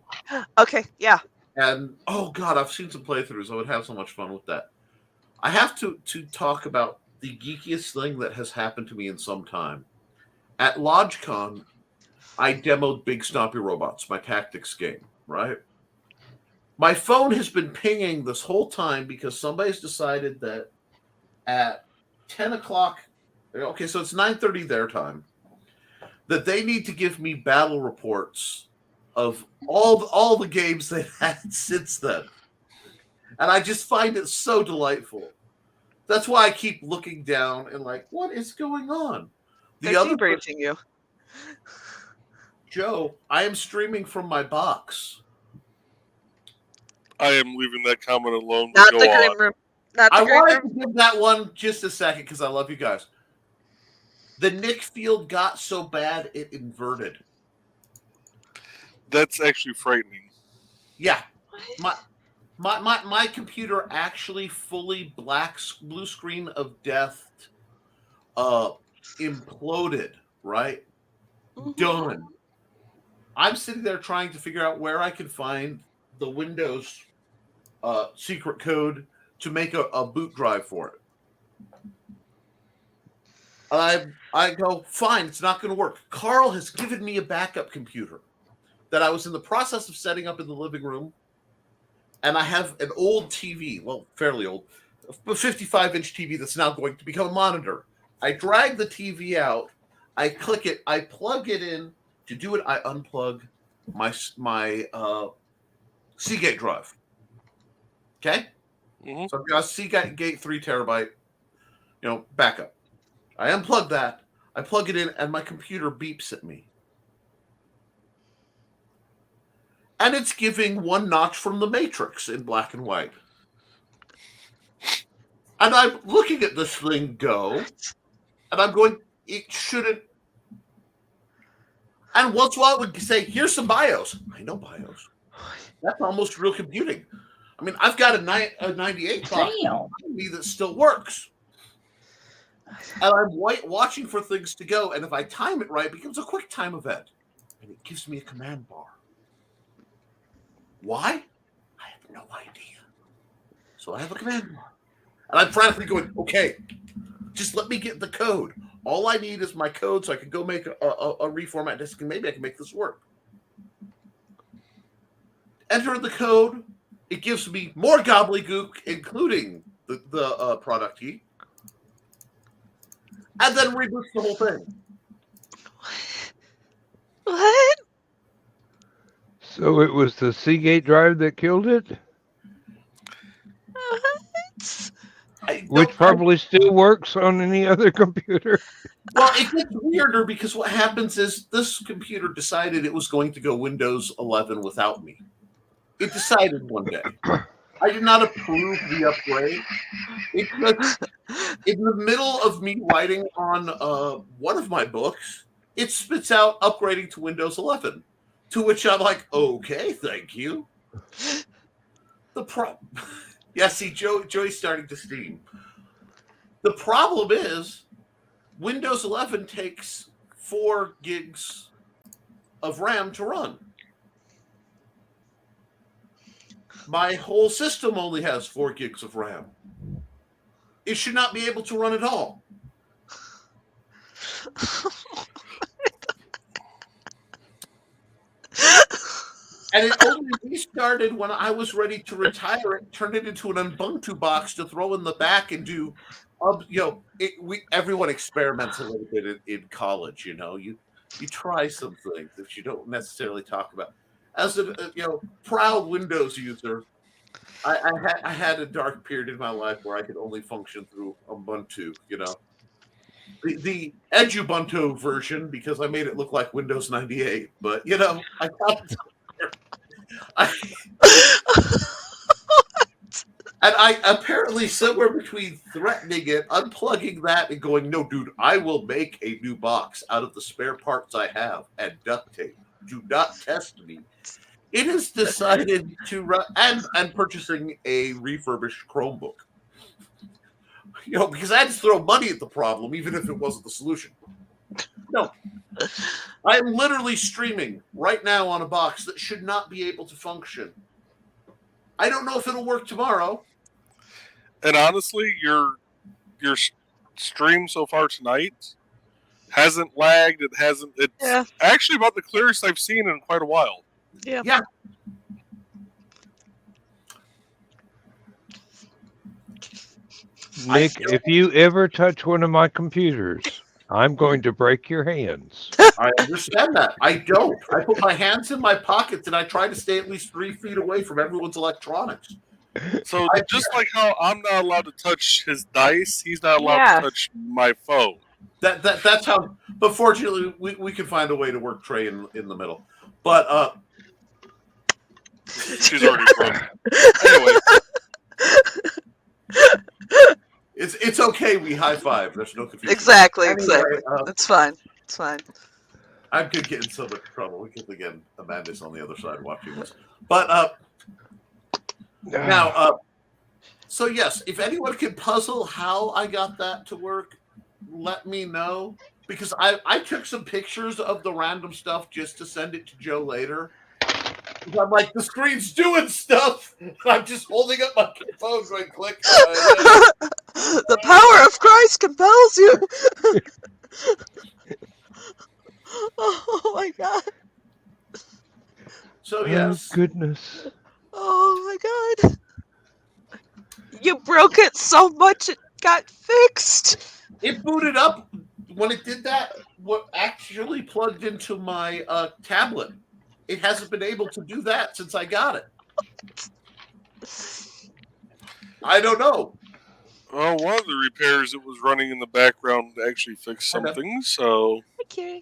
Okay, yeah. And oh god, I've seen some playthroughs. I would have so much fun with that. I have to talk about the geekiest thing that has happened to me in some time. At HallowCon, I demoed Big Stompy Robots, my tactics game, right? My phone has been pinging this whole time because somebody's decided that at 10 o'clock, okay, so it's 9:30 their time, that they need to give me battle reports of all the games they've had since then. And I just find it so delightful. That's why I keep looking down and like, what is going on? They're debriefing you. Joe, I am streaming from my box. I am leaving that comment alone. Not the green room. I wanted to give that one just a second because I love you guys. The Nick field got so bad it inverted. That's actually frightening. Yeah. My computer actually fully blue screen of death imploded, right? Mm-hmm. Done. I'm sitting there trying to figure out where I can find the Windows secret code to make a boot drive for it. I go, fine, it's not going to work. Carl has given me a backup computer that I was in the process of setting up in the living room. And I have an old TV, well, fairly old, a 55-inch TV that's now going to become a monitor. I drag the TV out, I click it, I plug it in. To do it, I unplug my Seagate drive. Okay? Mm-hmm. So I've got a Seagate 3 terabyte, backup. I unplug that. I plug it in, and my computer beeps at me. And it's giving one notch from the Matrix in black and white. And I'm looking at this thing go, and I'm going, it shouldn't. And once in a while it would say, here's some BIOS. I know BIOS. That's almost real computing. I mean, I've got a 98 box me that still works. And I'm watching for things to go, and if I time it right, it becomes a quick time event. And it gives me a command bar. Why? I have no idea. So I have a command bar. And I'm frantically going, okay, just let me get the code. All I need is my code so I can go make a reformat disk, and maybe I can make this work. Enter the code. It gives me more gobbledygook, including the product key. And then reboots the whole thing. What? So it was the Seagate drive that killed it? What? Which probably still works on any other computer. Well, it gets weirder because what happens is this computer decided it was going to go Windows 11 without me. It decided one day. I did not approve the upgrade. It just, in the middle of me writing on one of my books, it spits out upgrading to Windows 11, to which I'm like, okay, thank you. Yeah, see, Joey's starting to steam. The problem is Windows 11 takes 4 gigs of RAM to run. My whole system only has 4 gigs of RAM. It should not be able to run at all. And it only restarted when I was ready to retire it, turn it into an Ubuntu box to throw in the back and do, everyone experiments a little bit in college, you try some things that you don't necessarily talk about. As a proud Windows user, I had a dark period in my life where I could only function through Ubuntu, the Edubuntu version, because I made it look like Windows 98. But I got and I apparently somewhere between threatening it, unplugging that, and going, no, dude, I will make a new box out of the spare parts I have and duct tape. Do not test me. It has decided to run, and purchasing a refurbished Chromebook. Because I had to throw money at the problem, even if it wasn't the solution. No. I'm literally streaming right now on a box that should not be able to function. I don't know if it'll work tomorrow. And honestly, your stream so far tonight hasn't lagged. It's actually about the clearest I've seen in quite a while. Yeah. Nick, if you ever touch one of my computers, I'm going to break your hands. I understand that. I don't. I put my hands in my pockets and I try to stay at least 3 feet away from everyone's electronics. So just like how I'm not allowed to touch his dice, he's not allowed to touch my phone. That's how. But fortunately, we can find a way to work Trey in the middle. But she's already broken. Anyway. It's okay. We high five. There's no confusion. Exactly. Anyway, exactly. It's fine. It's fine. I could get in so much trouble because again, Amanda's on the other side watching this. But now, so yes, if anyone can puzzle how I got that to work, let me know, because I took some pictures of the random stuff just to send it to Joe later. I'm like, the screen's doing stuff. I'm just holding up my phone going click. The power of Christ compels you. Oh my God. So yes. Oh, goodness. Oh my God. You broke it so much it got fixed. It booted up when it did that. What actually plugged into my tablet. It hasn't been able to do that since I got it. I don't know. Well, one of the repairs it was running in the background actually fixed something, so... Okay.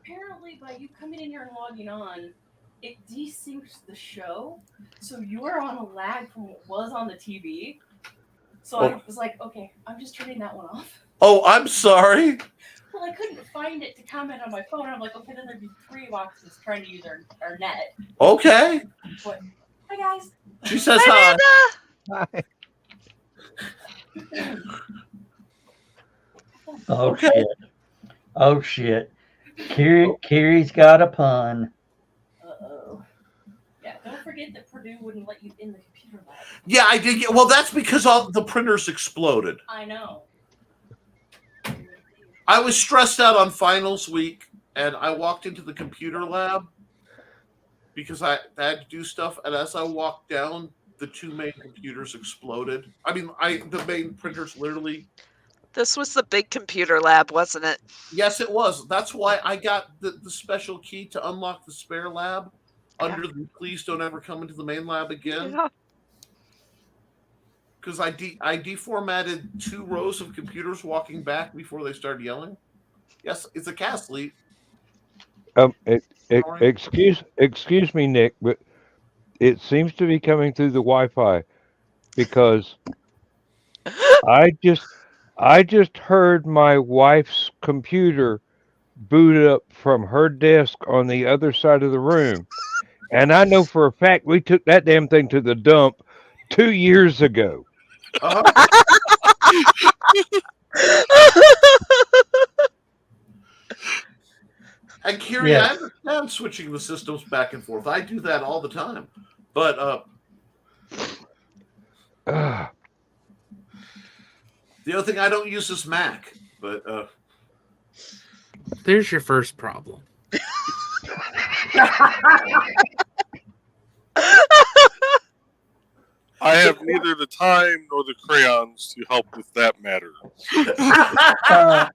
Apparently, by you coming in here and logging on, it desyncs the show, so you are on a lag from what was on the TV. So I was like, okay, I'm just turning that one off. Oh, I'm sorry. Well, I couldn't find it to comment on my phone. I'm like, okay, then there'd be 3 boxes trying to use our net. Okay. But, hi, guys. She says hi. Hi. Oh, shit. Oh, shit. Kiri's got a pun. Uh-oh. Yeah, don't forget that Purdue wouldn't let you in the computer lab. Yeah, I did. Well, that's because all the printers exploded. I know. I was stressed out on finals week, and I walked into the computer lab because I had to do stuff. And as I walked down, the 2 main computers exploded. I mean, the main printers literally. This was the big computer lab, wasn't it? Yes, it was. That's why I got the special key to unlock the spare lab under the please don't ever come into the main lab again. Yeah. Because I deformatted 2 rows of computers walking back before they started yelling. Yes, it's a cast leak. Excuse me, Nick, but it seems to be coming through the Wi-Fi because I just heard my wife's computer boot up from her desk on the other side of the room, and I know for a fact we took that damn thing to the dump 2 years ago. And Kiri, I understand switching the systems back and forth. I do that all the time. But the other thing I don't use is Mac. But there's your first problem. I have neither the time nor the crayons to help with that matter. I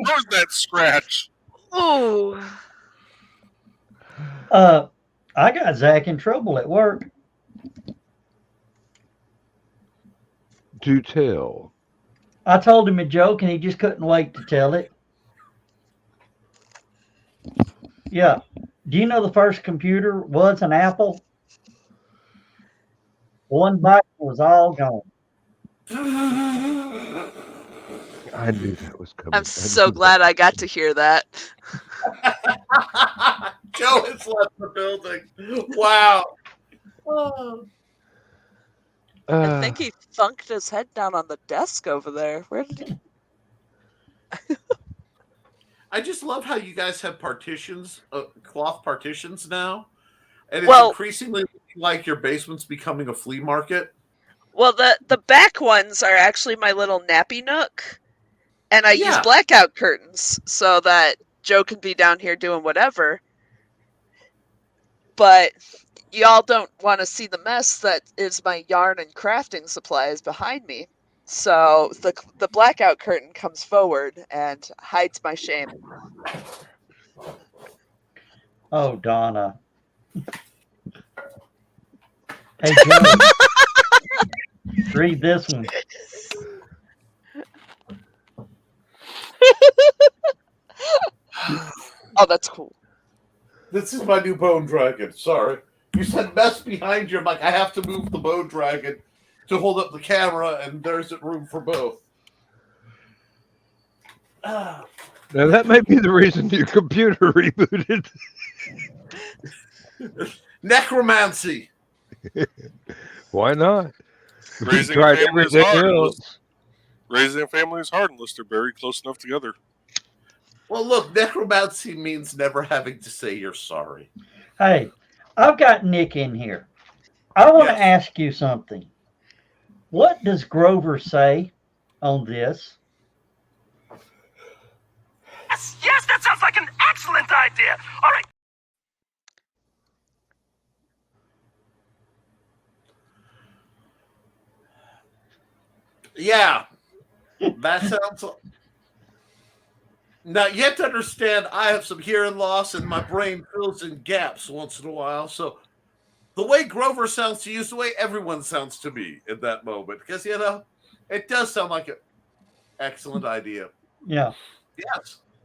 heard that scratch. Oh. I got Zach in trouble at work. Do tell. I told him a joke and he just couldn't wait to tell it. Yeah. Do you know the first computer was an Apple? One bite was all gone. I knew that was coming. I'm so glad I got to hear that. Joe has left the building. Wow. I think he thunked his head down on the desk over there. Where did he? I just love how you guys have partitions, cloth partitions now. And it's increasingly like your basement's becoming a flea market. Well, the back ones are actually my little nappy nook. And I use blackout curtains so that Joe can be down here doing whatever. But y'all don't want to see the mess that is my yarn and crafting supplies behind me. So the blackout curtain comes forward and hides my shame. Oh, Donna. Hey, Joe. Read this one. Oh, that's cool. This is my new bone dragon. Sorry. You said mess behind you. I'm like, I have to move the bone dragon to hold up the camera, and there's room for both. Now, that may be the reason your computer rebooted. Necromancy. Why not? Raising tried a family is everything hard. else. Raising a family is hard unless they're very close enough together. Well, look, necromancy means never having to say you're sorry. Hey, I've got Nick in here. I want to ask you something. What does Grover say on this? Yes, that sounds like an excellent idea. All right. Yeah, that sounds. Now, you have to understand, I have some hearing loss and my brain fills in gaps once in a while. So the way Grover sounds to you is the way everyone sounds to me in that moment. Because, it does sound like an excellent idea. Yeah.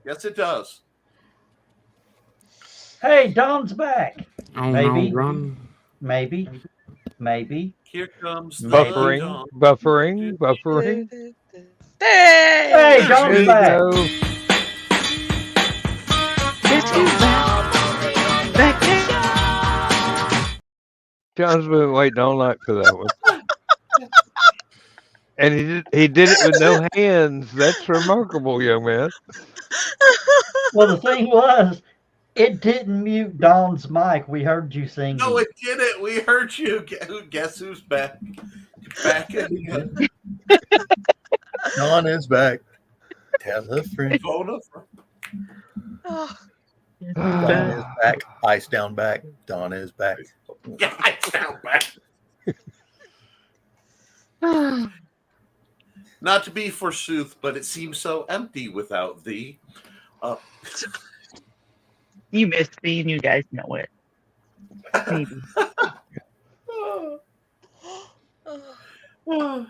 Yes, it does. Hey, Don's back. Oh Maybe. no, run. Maybe. Here comes the Maybe. Buffering. Hey, Hey! Don's There you back. go. John's been waiting all night for that one. And he did it with no hands. That's remarkable, young man. Well, the thing was, it didn't mute Don's mic. We heard you singing. No, it didn't. We heard you. Guess who's back? Back again. Don is back. Tell a friend. Phone a friend. Don is back. Ice down back. Don is back. Yeah, I sound back. Not to be forsooth, but it seems so empty without thee. You missed me, and you guys know it. Maybe. You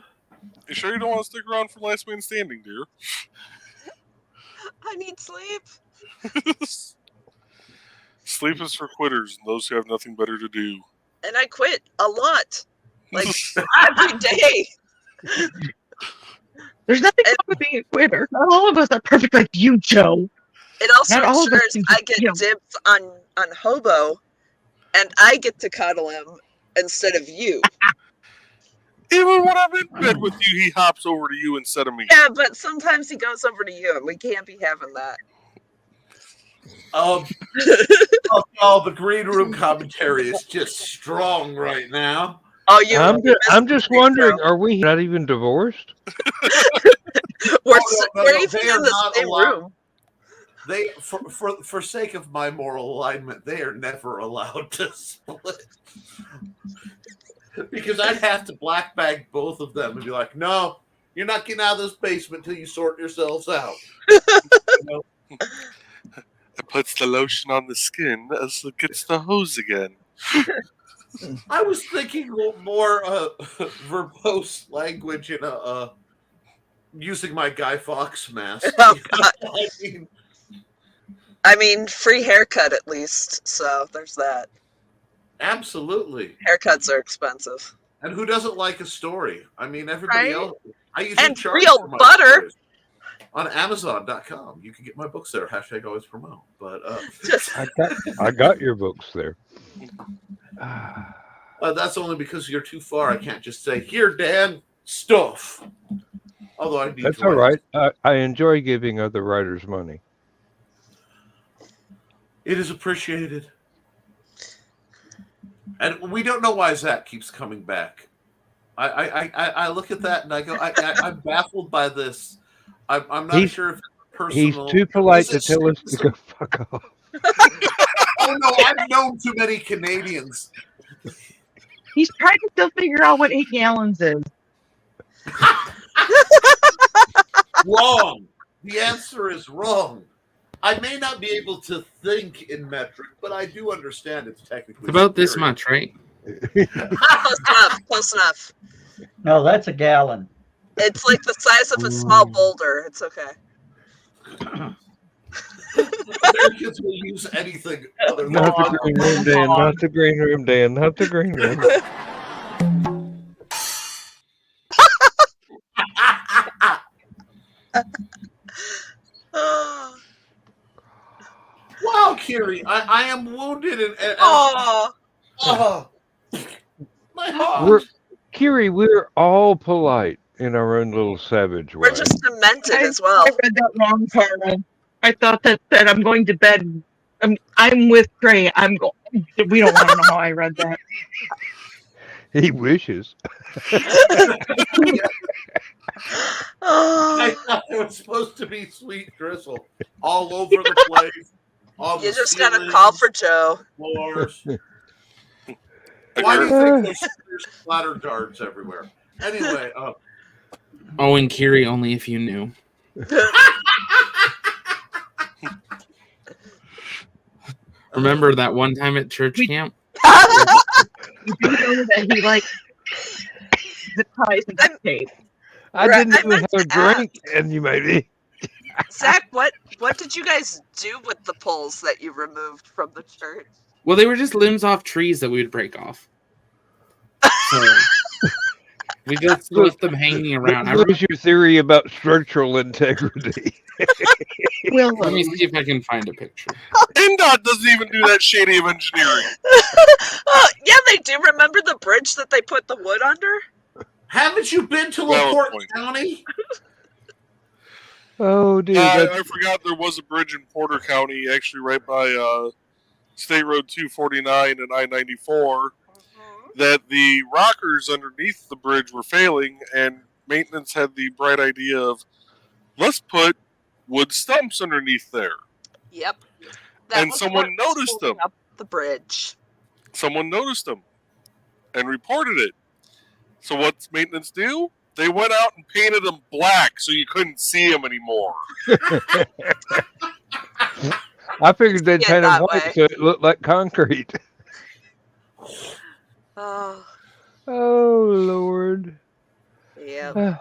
sure you don't want to stick around for last man standing, dear? I need sleep. Sleep is for quitters and those who have nothing better to do. And I quit a lot. Like every day. There's nothing wrong with being a quitter. Not all of us are perfect like you, Joe. It also Not all of us ensures can I just, get dibs on Hobo, and I get to cuddle him instead of you. Even when I'm in bed with you, he hops over to you instead of me. Yeah, but sometimes he goes over to you, and we can't be having that. The green room commentary is just strong right now. Oh, I'm just wondering, are we not even divorced? We're They even are in the not same allowed. room. They, for sake of my moral alignment, they are never allowed to split. Because I'd have to black bag both of them and be like, no, you're not getting out of this basement until you sort yourselves out. It puts the lotion on the skin as it gets the hose again. I was thinking more verbose language in using my Guy Fawkes mask. Oh, I mean, free haircut at least, so there's that. Absolutely. Haircuts are expensive. And who doesn't like a story? I mean, everybody Right? else. I usually And charge real for my butter. stories. On Amazon.com. You can get my books there. # always promote. But I got your books there. That's only because you're too far. I can't just say, here, Dan, stuff. Although I need That's to all right. I enjoy giving other writers money. It is appreciated. And we don't know why Zach keeps coming back. I look at that and I go, I'm baffled by this. I'm not sure if it's personal. He's too polite to tell us to go fuck off. Oh no, I've known too many Canadians. He's trying to still figure out what 8 gallons is. Wrong. The answer is wrong. I may not be able to think in metric, but I do understand it's technically It's about this much, right? Close enough. No, that's a gallon. It's like the size of a small boulder. It's okay. Americans will use anything other than Not the green room, Dan. Not the green room, Dan. Not the green room. Wow, Kiri, I am wounded and my heart. Kiri, we're all polite in our own little savage way. We're just demented as well. I read that wrong, Carl. I thought that said I'm going to bed. I'm with Trey. I'm going. We don't want to know how I read that. He wishes. I thought it was supposed to be sweet drizzle all over the place. You just gotta call for Joe. Floors. Why do you think there's splatter darts everywhere? Anyway, Oh, and Kiri, only if you knew. Remember that one time at church camp? You do know that he likes the ties and duct tape. I didn't even have a drink, and you made me. Zach, what did you guys do with the poles that you removed from the church? Well, they were just limbs off trees that we would break off. So we just left them hanging around. What was your theory about structural integrity? Let me see if I can find a picture. NDOT doesn't even do that shady of engineering. Yeah, they do. Remember the bridge that they put the wood under? Haven't you been to LaPorte County? Oh, dude. I forgot there was a bridge in Porter County, actually right by State Road 249 and I-94, that the rockers underneath the bridge were failing, and maintenance had the bright idea of, let's put wood stumps underneath there. Yep. And someone noticed them. Up the bridge. Someone noticed them and reported it. So what's maintenance do? They went out and painted them black so you couldn't see them anymore. I figured they'd paint them white so it looked like concrete. Oh, Lord. Yeah.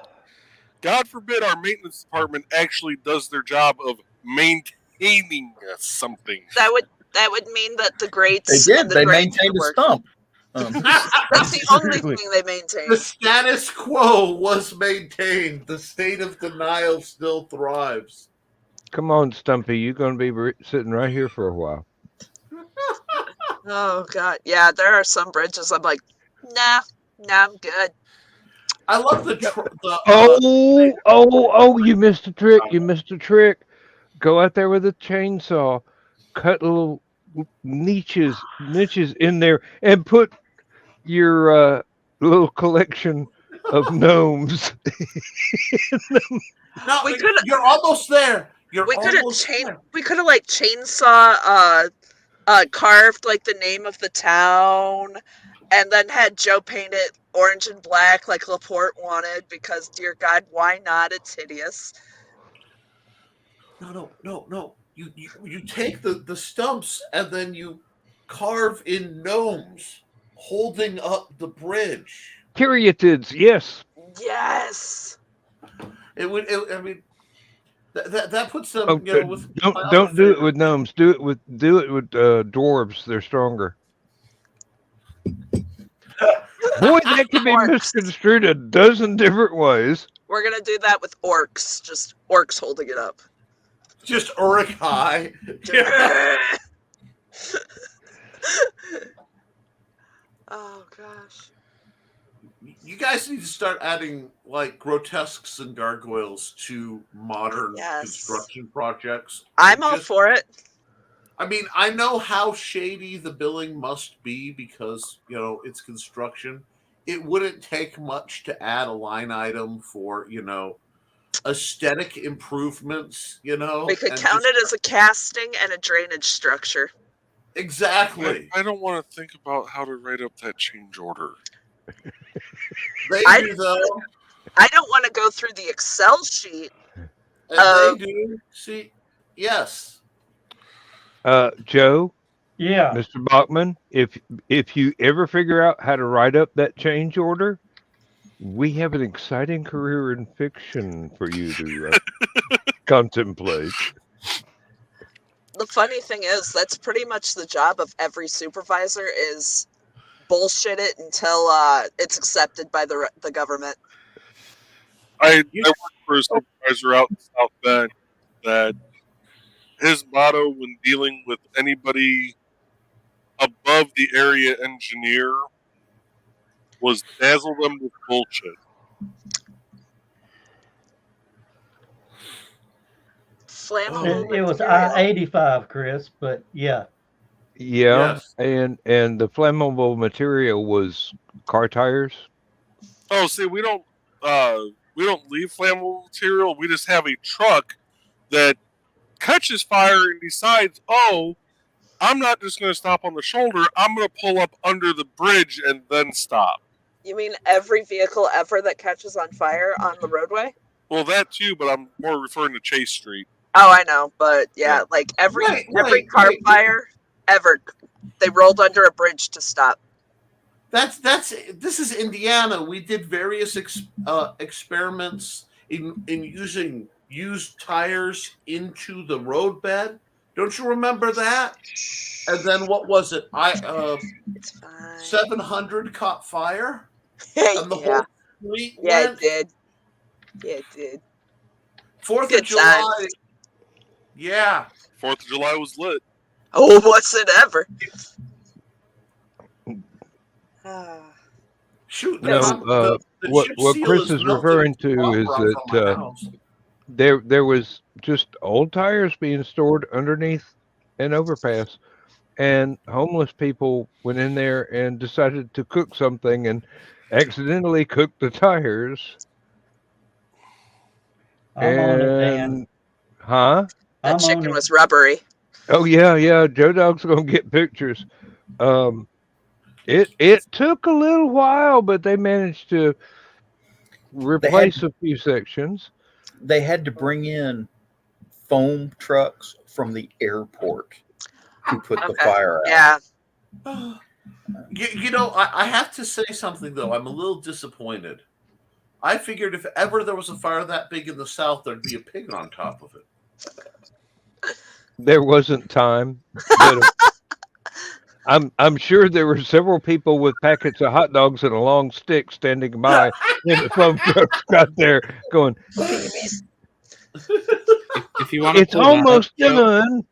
God forbid our maintenance department actually does their job of maintaining something. That would mean that the grates. They did. They maintained the stump. That's the only thing they maintained. The status quo was maintained. The state of denial still thrives. Come on, Stumpy. You're going to be sitting right here for a while. Oh God, yeah. There are some bridges I'm like, nah, I'm good. I love the. You missed a trick. You missed a trick. Go out there with a chainsaw, cut little niches in there, and put your little collection of gnomes. No, you're almost there. We could have like chainsaw carved like the name of the town, and then had Joe paint it orange and black like LaPorte wanted, because dear God, why not? It's hideous. No. You take the stumps and then you carve in gnomes holding up the bridge. Caryatids, yes. Yes. It would. I mean, that puts them. With don't do it with gnomes. Do it with dwarves. They're stronger. Boy, that could be misconstrued a dozen different ways. We're gonna do that with orcs. Just orcs holding it up. Just Uruk high. Oh gosh. You guys need to start adding like grotesques and gargoyles to modern construction projects. I'm all for it. I mean, I know how shady the billing must be because, it's construction. It wouldn't take much to add a line item for, aesthetic improvements, We could count it as a casting and a drainage structure. Exactly. I don't want to think about how to write up that change order. They do, though. I don't want to go through the Excel sheet. They do. See, yes. Joe? Yeah. Mr. Bachman, if you ever figure out how to write up that change order, we have an exciting career in fiction for you to contemplate. The funny thing is, that's pretty much the job of every supervisor is bullshit it until it's accepted by the government. I worked for a supervisor out in South Bend that his motto when dealing with anybody above the area engineer was dazzle them with bullshit. Flammable. It was I-85, Chris, but yeah. Yeah, Yes. and the flammable material was car tires. Oh, see, we don't leave flammable material. We just have a truck that catches fire and decides, oh, I'm not just going to stop on the shoulder. I'm going to pull up under the bridge and then stop. You mean every vehicle ever that catches on fire on the roadway? Well, that too, but I'm more referring to Chase Street. Oh, I know, but yeah, like every car fire ever, they rolled under a bridge to stop. This is Indiana. We did various experiments in using used tires into the roadbed. Don't you remember that? And then what was it? It's fine. 700 caught fire, and the Yeah. whole fleet Yeah, went. it did. Yeah, it did. 4th Good of July. times. Yeah. 4th of July was lit. Oh, what's it ever? Shoot, No, what Chris is referring to is that there was just old tires being stored underneath an overpass, and homeless people went in there and decided to cook something and accidentally cooked the tires. I'm on it, Dan. Huh? That chicken was rubbery. Oh yeah. Joe Dog's gonna get pictures. It took a little while, but they managed to replace a few sections. They had to bring in foam trucks from the airport to put the fire out. Yeah. You know, I have to say something though. I'm a little disappointed. I figured if ever there was a fire that big in the South, there'd be a pig on top of it. There wasn't time. But I'm sure there were several people with packets of hot dogs and a long stick standing by when the foam trucks got there, going. If you want to, it's almost done.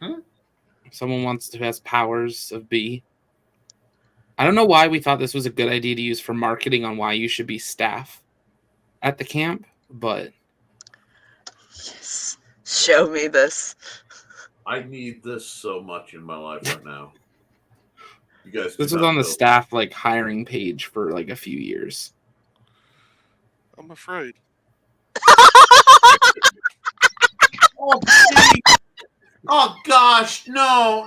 If someone wants to has powers of B. I don't know why we thought this was a good idea to use for marketing on why you should be staff at the camp, but yes. Show me this. I need this so much in my life right now. You guys, this was on the staff hiring page for a few years. I'm afraid. Oh gosh, no!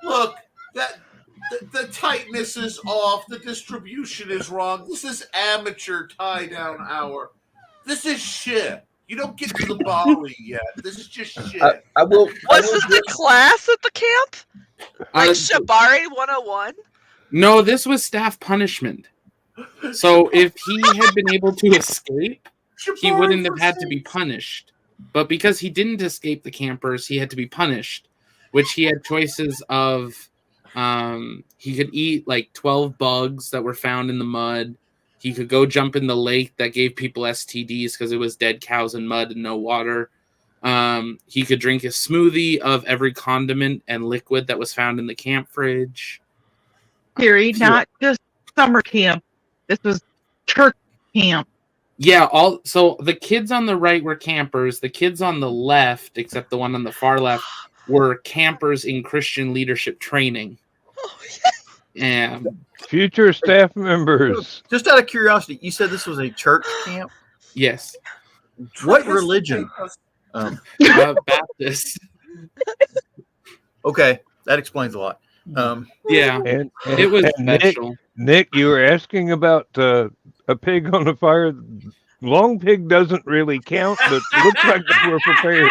Look, that the tightness is off. The distribution is wrong. This is amateur tie down hour. This is shit. You don't get to the Bali yet. This is just shit. I will. Was this the class at the camp? Shibari 101? No, this was staff punishment. So if he had been able to escape, he wouldn't have had to be punished. But because he didn't escape the campers, he had to be punished, which he had choices of he could eat 12 bugs that were found in the mud. He could go jump in the lake that gave people STDs because it was dead cows and mud and no water. He could drink a smoothie of every condiment and liquid that was found in the camp fridge. Theory, not just summer camp. This was church camp. Yeah, so the kids on the right were campers. The kids on the left, except the one on the far left, were campers in Christian leadership training. And future staff members. Just out of curiosity, you said this was a church camp? Yes. What religion? Baptist. Okay, that explains a lot. Yeah, and it was special. Nick, you were asking about a pig on the fire. Long pig doesn't really count, but looks like they were prepared.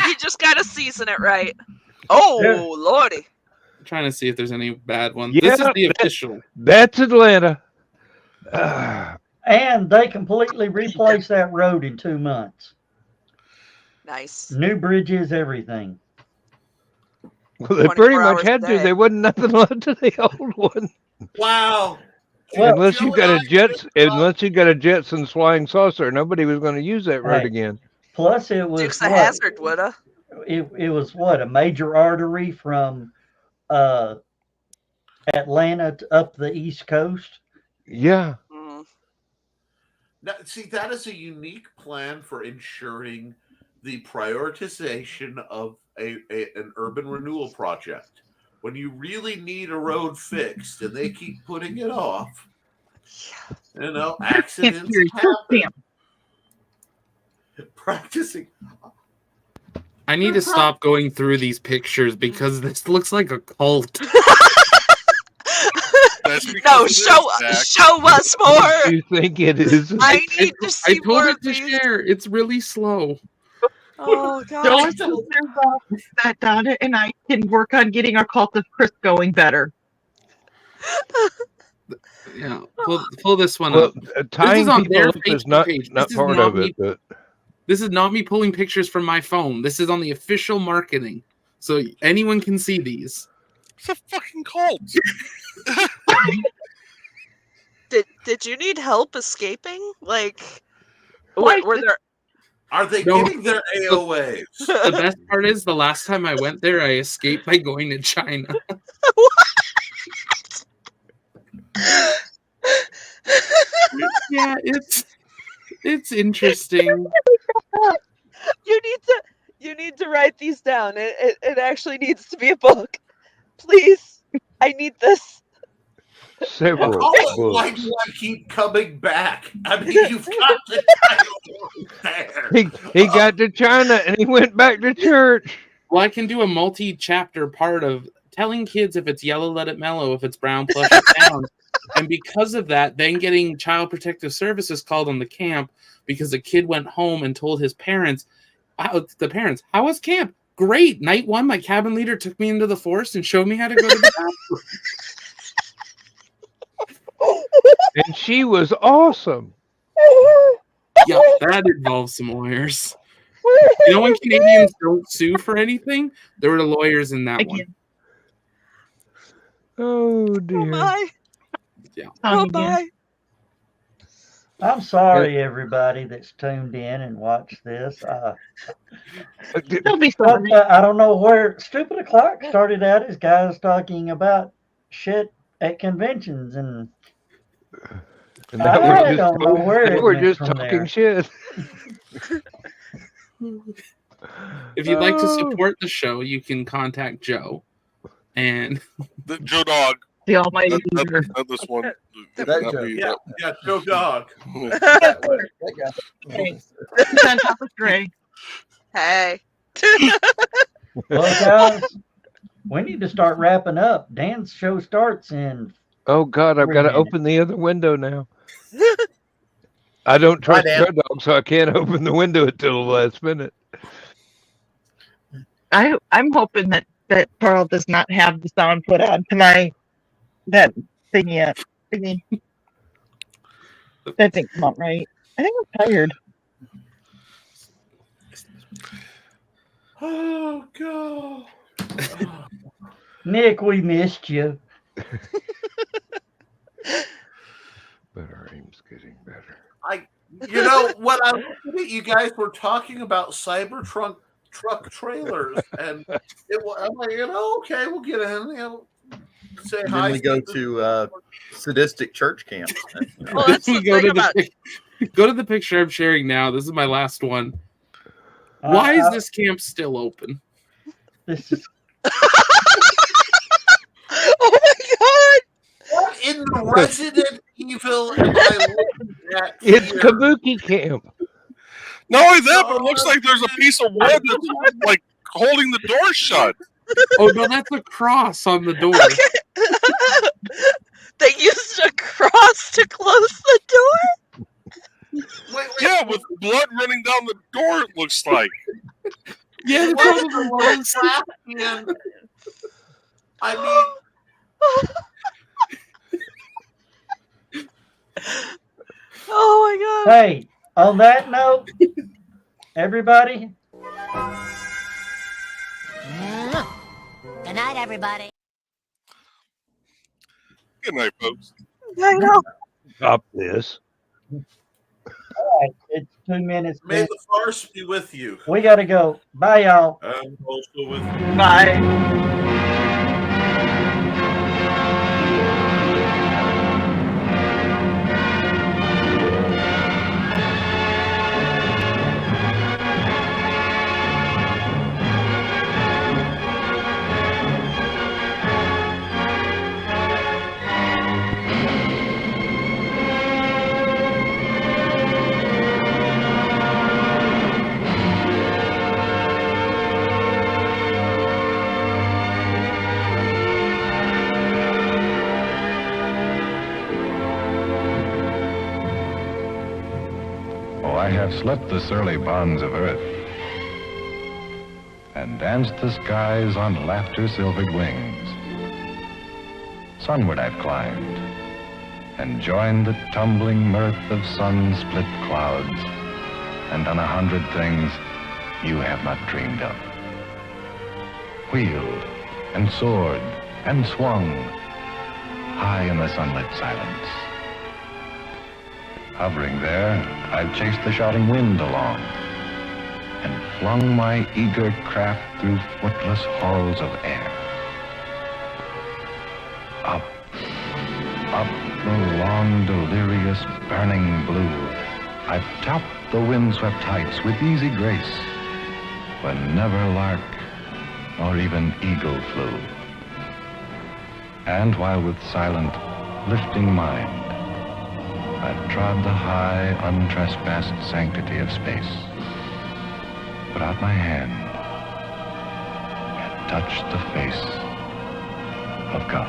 You just gotta season it right. Oh, yeah. Lordy. I'm trying to see if there's any bad ones. Yeah, this is the official. That's Atlanta. And they completely replaced that road in 2 months. Nice. New bridges, everything. Well, they pretty much had to. There wasn't nothing left of the old one. Wow. Well, unless you got a Jetson flying saucer, nobody was going to use that road again. Plus, it was Dukes of Hazzard, woulda. It was what, a major artery from Atlanta up the East Coast. Yeah. Now, see, that is a unique plan for ensuring the prioritization of an urban renewal project. When you really need a road fixed and they keep putting it off, accidents happen. Practicing. I need to stop going through these pictures because this looks like a cult. No, show us more. You think it is? I need to see I told more it to share. It's really slow. Oh God. Don't there's that Donna and I can work on getting our cultist Chris going better. Yeah, pull this one Well, up. This tying is on people their up is Facebook not page. not This is part not of me. it, but This is not me pulling pictures from my phone. This is on the official marketing, so anyone can see these. It's a fucking cult. Did you need help escaping? Like, Like were there? Are they No. getting their AOAs? The best part is the last time I went there, I escaped by going to China. Yeah, it's interesting. You need to write these down. It actually needs to be a book. Please, I need this. several Also, why books. do I keep coming back? I mean, you've got the title there. He got to China and he went back to church. Well, I can do a multi-chapter part of telling kids if it's yellow, let it mellow. If it's brown, flush it down. And because of that, then getting Child Protective Services called on the camp because a kid went home and told his parents, how was camp? Great. Night 1, my cabin leader took me into the forest and showed me how to go to the bathroom. And she was awesome. Yeah, that involves some lawyers. You know when Canadians don't sue for anything? There were lawyers in that one. Oh dear. Oh my. Yeah. Oh my. I'm sorry, everybody that's tuned in and watched this. Don't be sorry. I don't know where Stupid O'Clock started out as guys talking about shit at conventions, and that I don't know where it we're went just from talking there. shit. If you'd like to support the show, you can contact Joe. And Joe Dog. The almighty not this one. Not me, Yeah, Joe Dog. He's on top of Gray. Hey. Well, guys, we need to start wrapping up. Dan's show starts in. Oh God, I've 3 got to minutes. open the other window now. I don't trust Dan. Joe Dog, so I can't open the window until the last minute. I'm hoping that Carl does not have the sound put on to that thing yet. Thingy. That didn't come out right. I think I'm tired. Oh God. Nick, we missed you. But our aim's getting better. You know what? I'm looking at you guys were talking about Cybertruck truck trailers, and I'm like, okay, we'll get in. Say And hi. then we go to sadistic church camps. Well, that's the thing about. Go to the picture I'm sharing now. This is my last one. Why is this camp still open? This is. Oh my God! What in the Resident Evil am I looking at? It's here? Kabuki camp. Not only that, but it looks like there's a piece of wood that's like holding the door shut. Oh no, that's a cross on the door. Okay. They used a cross to close the door. Wait, Yeah, with blood running down the door, it looks like. Yeah, the What probably the was. crap, man? I mean, Oh my God! Hey, on that note, everybody. Good night, everybody. Good night, folks. I know. Stop this. All right, it's 2 minutes. may the farce be with you. We got to go. Bye, y'all. And also with you. Bye. I have slept the surly bonds of earth, and danced the skies on laughter-silvered wings. Sunward I've climbed and joined the tumbling mirth of sun-split clouds and done 100 things you have not dreamed of. Wheeled and soared and swung high in the sunlit silence. Hovering there, I've chased the shouting wind along and flung my eager craft through footless halls of air. Up, up the long, delirious, burning blue, I've topped the windswept heights with easy grace, when never lark nor even eagle flew. And while with silent, lifting mind, I've trod the high, untrespassed sanctity of space, put out my hand and touched the face of God.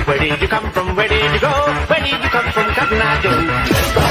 Where did you come from? Where did you go? Where did you come from, Cotton Eye Joe?